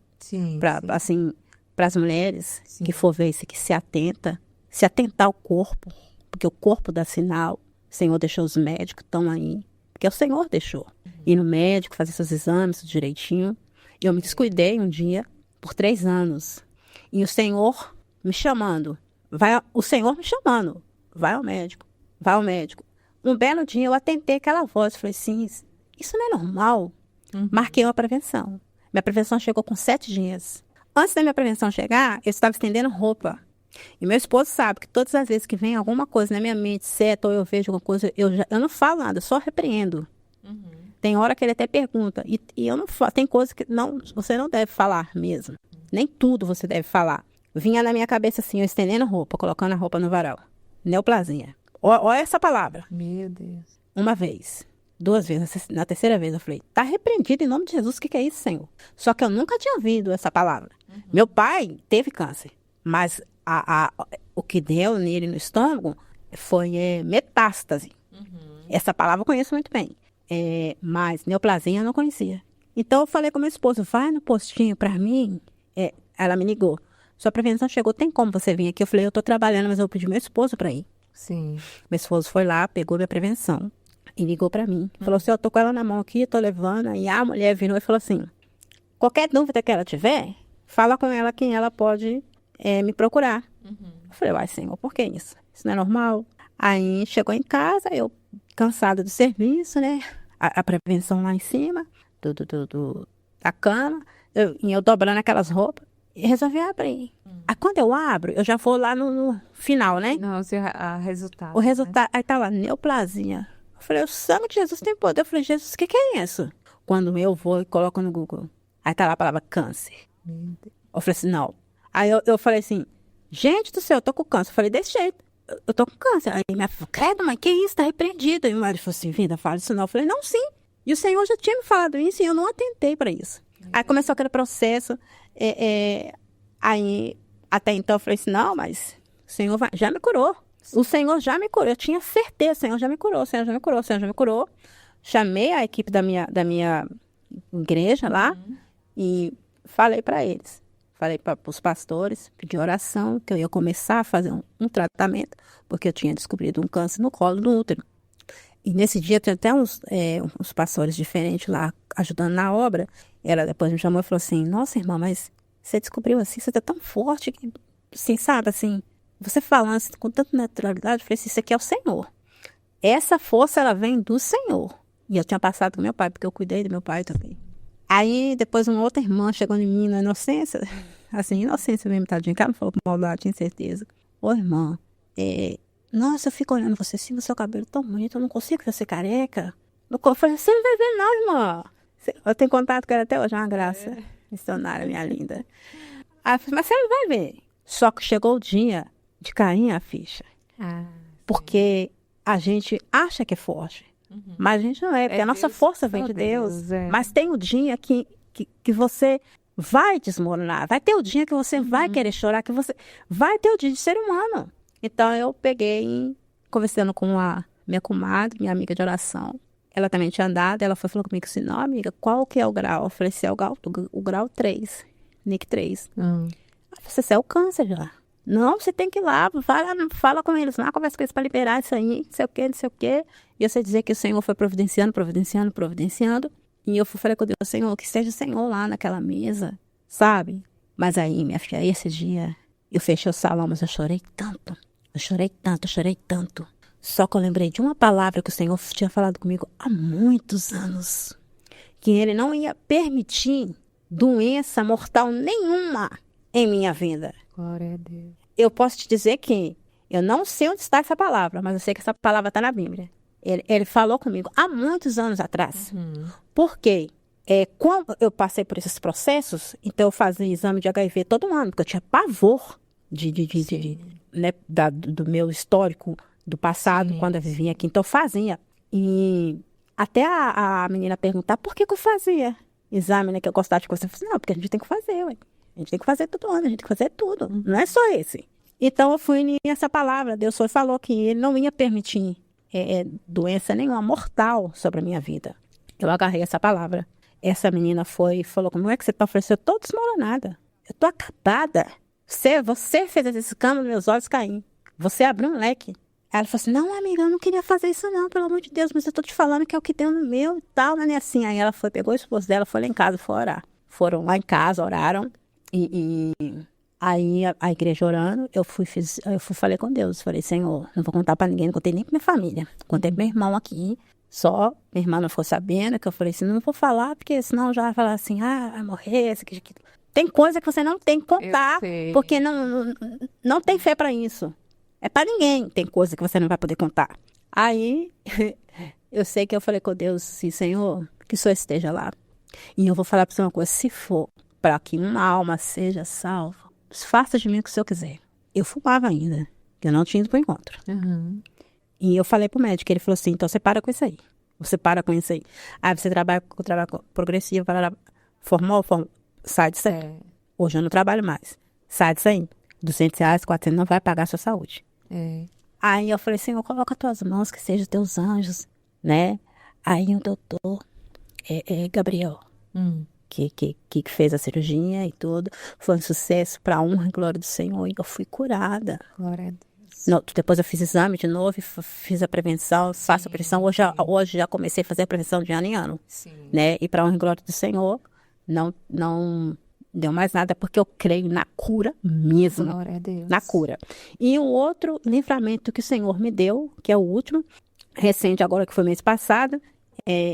para as mulheres que for ver isso aqui, se atentar ao corpo, porque o corpo dá sinal. O Senhor deixou os médicos, estão aí, porque o Senhor deixou. Ir no médico, fazer seus exames tudo direitinho. Eu me descuidei um dia, por 3 anos. E o Senhor me chamando, vai ao médico, vai ao médico. Um belo dia eu atentei aquela voz, falei assim, isso não é normal. Marquei uma prevenção. Minha prevenção chegou com 7 dias. Antes da minha prevenção chegar, eu estava estendendo roupa. E meu esposo sabe que todas as vezes que vem alguma coisa na minha mente, certo, ou eu vejo alguma coisa, eu não falo nada, eu só repreendo. Tem hora que ele até pergunta. E eu não falo, tem coisas que você não deve falar mesmo. Nem tudo você deve falar. Vinha na minha cabeça assim, eu estendendo roupa, colocando a roupa no varal. Neoplasia. Olha essa palavra. Meu Deus. Uma vez, 2 vezes, na terceira vez eu falei, tá repreendido em nome de Jesus, o que é isso, Senhor? Só que eu nunca tinha ouvido essa palavra. Meu pai teve câncer, mas o que deu nele no estômago foi metástase. Essa palavra eu conheço muito bem. Mas neoplasia eu não conhecia. Então eu falei com meu esposo, vai no postinho pra mim. Ela me ligou. Sua prevenção chegou, tem como você vir aqui? Eu falei, eu tô trabalhando, mas eu pedi meu esposo pra ir. Sim. Meu esposo foi lá, pegou minha prevenção e ligou pra mim. Falou assim, eu tô com ela na mão aqui, tô levando. E a mulher virou e falou assim, qualquer dúvida que ela tiver, fala com ela quem ela pode me procurar. Eu falei, uai, Senhor, por que isso? Isso não é normal? Aí chegou em casa, eu cansada do serviço, né? A prevenção lá em cima da cama. Eu dobrando aquelas roupas. E resolvi abrir. Aí quando eu abro, eu já vou lá no final, né? Não, resultado. O resultado, aí tá lá, neoplasia. Eu falei, o sangue de Jesus tem poder. Eu falei, Jesus, o que é isso? Quando eu vou e coloco no Google, aí tá lá a palavra câncer. Eu falei assim, não. Aí eu falei assim, gente do céu, eu tô com câncer. Eu falei, desse jeito, eu tô com câncer. Aí minha filha, credo, mãe, que isso? Tá repreendido. E o marido falou assim, vida, fala isso não. Eu falei, não, sim. E o Senhor já tinha me falado isso e eu não atentei para isso. Aí começou aquele processo. Aí, até então, eu falei assim, não, mas o Senhor já me curou. O Senhor já me curou. Eu tinha certeza, o Senhor já me curou, o Senhor já me curou, o Senhor já me curou. Chamei a equipe da minha igreja lá e falei para eles. Falei para os pastores, pedi oração, que eu ia começar a fazer um tratamento, porque eu tinha descobrido um câncer no colo do útero. E nesse dia, tem até uns pastores diferentes lá, ajudando na obra. Ela depois me chamou e falou assim, nossa, irmã, mas você descobriu assim, você tá tão forte, que, assim, sabe, assim, você falando assim, com tanta naturalidade, eu falei assim, isso aqui é o Senhor. Essa força, ela vem do Senhor. E eu tinha passado com meu pai, porque eu cuidei do meu pai também. Aí, depois, uma outra irmã chegou em mim na inocência, assim, inocência mesmo, tadinha, que ela não falou com maldade, tinha certeza. Ô, irmã, nossa, eu fico olhando você assim, o seu cabelo tão bonito, eu não consigo ver você careca. Eu falei, você não vai ver não, irmã. Eu tenho contato com ela até hoje, é uma graça. Missionária, minha linda. Aí eu falei, mas você não vai ver. Só que chegou o dia de cair a ficha. Porque a gente acha que é forte. Mas a gente não é, porque a nossa força vem de Deus. Mas tem o dia que você vai desmoronar. Vai ter o dia que você vai querer chorar, que você vai ter o dia de ser humano. Então eu peguei, conversando com a minha comadre, minha amiga de oração. Ela também tinha andado, ela falou comigo assim, não, amiga, qual que é o grau? Eu falei, é o grau 3, NIC 3. Ela falou, você é o câncer já. Não, você tem que ir lá, fala com eles lá, conversa com eles para liberar isso aí, não sei o quê. E eu sei dizer que o Senhor foi providenciando. E eu falei com Deus, Senhor, que esteja o Senhor lá naquela mesa, sabe? Mas aí, minha filha, esse dia, eu fechei o salão, mas eu chorei tanto. Eu chorei tanto, eu chorei tanto. Só que eu lembrei de uma palavra que o Senhor tinha falado comigo há muitos anos. Que Ele não ia permitir doença mortal nenhuma em minha vida. Glória a Deus. Eu posso te dizer que eu não sei onde está essa palavra, mas eu sei que essa palavra está na Bíblia. Ele falou comigo há muitos anos atrás. Por quê? Quando eu passei por esses processos, então eu fazia exame de HIV todo ano, porque eu tinha pavor né, do meu histórico do passado, quando eu vivia aqui. Então eu fazia. E até a menina perguntar por que eu fazia exame, né, que eu gostava de coisa. Eu falei, não, porque a gente tem que fazer, ué. A gente tem que fazer todo ano, a gente tem que fazer tudo. Não é só esse. Então eu fui nessa palavra. Deus falou que Ele não ia permitir doença nenhuma mortal sobre a minha vida. Eu agarrei essa palavra. Essa menina falou comigo, como é que você está? Eu falei, eu estou desmoronada. Eu estou acabada. Você fez esse câmbio, meus olhos caíram. Você abriu um leque. Ela falou assim, não, amiga, eu não queria fazer isso não, pelo amor de Deus, mas eu tô te falando que é o que tem no meu e tal, não é assim. Aí ela pegou o esposo dela, foi lá em casa, foi orar. Foram lá em casa, oraram, e aí a igreja orando, falei com Deus, falei, Senhor, não vou contar pra ninguém, não contei nem pra minha família, contei pro meu irmão aqui, só minha irmã não ficou sabendo, que eu falei assim, não vou falar, porque senão já vai falar assim, vai morrer, isso aqui. Tem coisa que você não tem que contar, porque não tem fé pra isso. É pra ninguém, tem coisa que você não vai poder contar. Aí, eu sei que eu falei com Deus assim, Senhor, que o Senhor esteja lá. E eu vou falar pra você uma coisa, se for para que uma alma seja salva, faça de mim o que o Senhor quiser. Eu fumava ainda, que eu não tinha ido pro encontro. E eu falei pro médico, ele falou assim, então você para com isso aí. Você para com isso aí. Aí você trabalha com trabalho progressivo, formou, sai disso aí. Hoje eu não trabalho mais. Sai disso aí. R$200, 400 não vai pagar a sua saúde. Aí eu falei, Senhor, coloca as tuas mãos, que sejam teus anjos, né? Aí o doutor, Gabriel, que fez a cirurgia e tudo, foi um sucesso para a honra e glória do Senhor, e eu fui curada. Glória a Deus. Depois eu fiz exame de novo, fiz a prevenção, faço a prevenção, hoje já comecei a fazer a prevenção de ano em ano, né? E para a honra e glória do Senhor, não deu mais nada, porque eu creio na cura mesmo. Glória a Deus. Na cura. E o outro livramento que o Senhor me deu, que é o último, recente agora, que foi mês passado,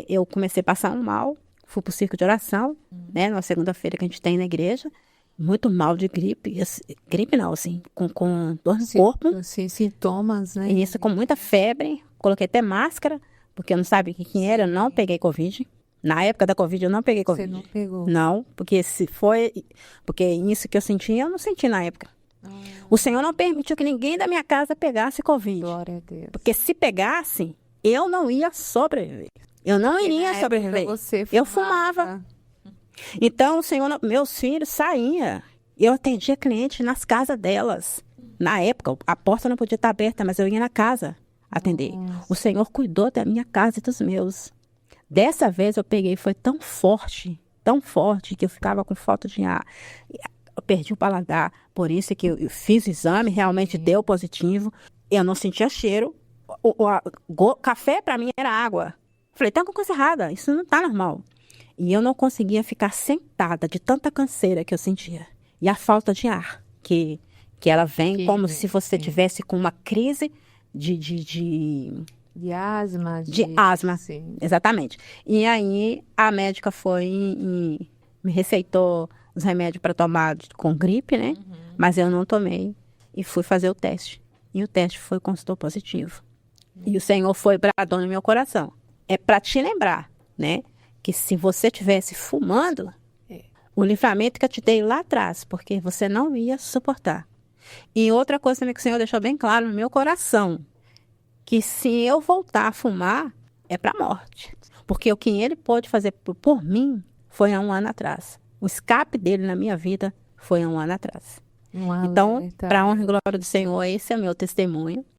eu comecei a passar um mal, fui pro circo de oração, né, numa segunda-feira que a gente tem na igreja, muito mal de gripe, gripe não, assim, com dor no corpo. Sim, sintomas, né? E isso, com muita febre, coloquei até máscara, porque eu não sabia o que era, eu não peguei Covid. Na época da Covid, eu não peguei Covid. Você não pegou? Não, porque porque isso que eu senti, eu não senti na época. O Senhor não permitiu que ninguém da minha casa pegasse Covid. Glória a Deus. Porque se pegasse, eu não ia sobreviver. Eu não iria sobreviver. Eu fumava. Então, o Senhor, meus filhos saíam. Eu atendia clientes nas casas delas. Na época, a porta não podia estar aberta, mas eu ia na casa atender. O Senhor cuidou da minha casa e dos meus. Dessa vez eu peguei, foi tão forte, que eu ficava com falta de ar. Eu perdi o paladar, por isso que eu fiz o exame, realmente deu positivo. Eu não sentia cheiro. Café para mim era água. Falei, tá com coisa errada, isso não tá normal. E eu não conseguia ficar sentada de tanta canseira que eu sentia. E a falta de ar, que ela vem como se você tivesse com uma crise de asma. De asma, sim. Exatamente. E aí a médica foi e me receitou os remédios para tomar com gripe, né? Mas eu não tomei e fui fazer o teste. E o teste constou positivo. E o Senhor bradou no meu coração. É para te lembrar, né? Que se você estivesse fumando, o livramento que eu te dei lá atrás, porque você não ia suportar. E outra coisa também que o Senhor deixou bem claro no meu coração, que se eu voltar a fumar, é para a morte. Porque o que ele pôde fazer por mim foi há um ano atrás. O escape dele na minha vida foi há um ano atrás. Então, para a honra e glória do Senhor, esse é o meu testemunho.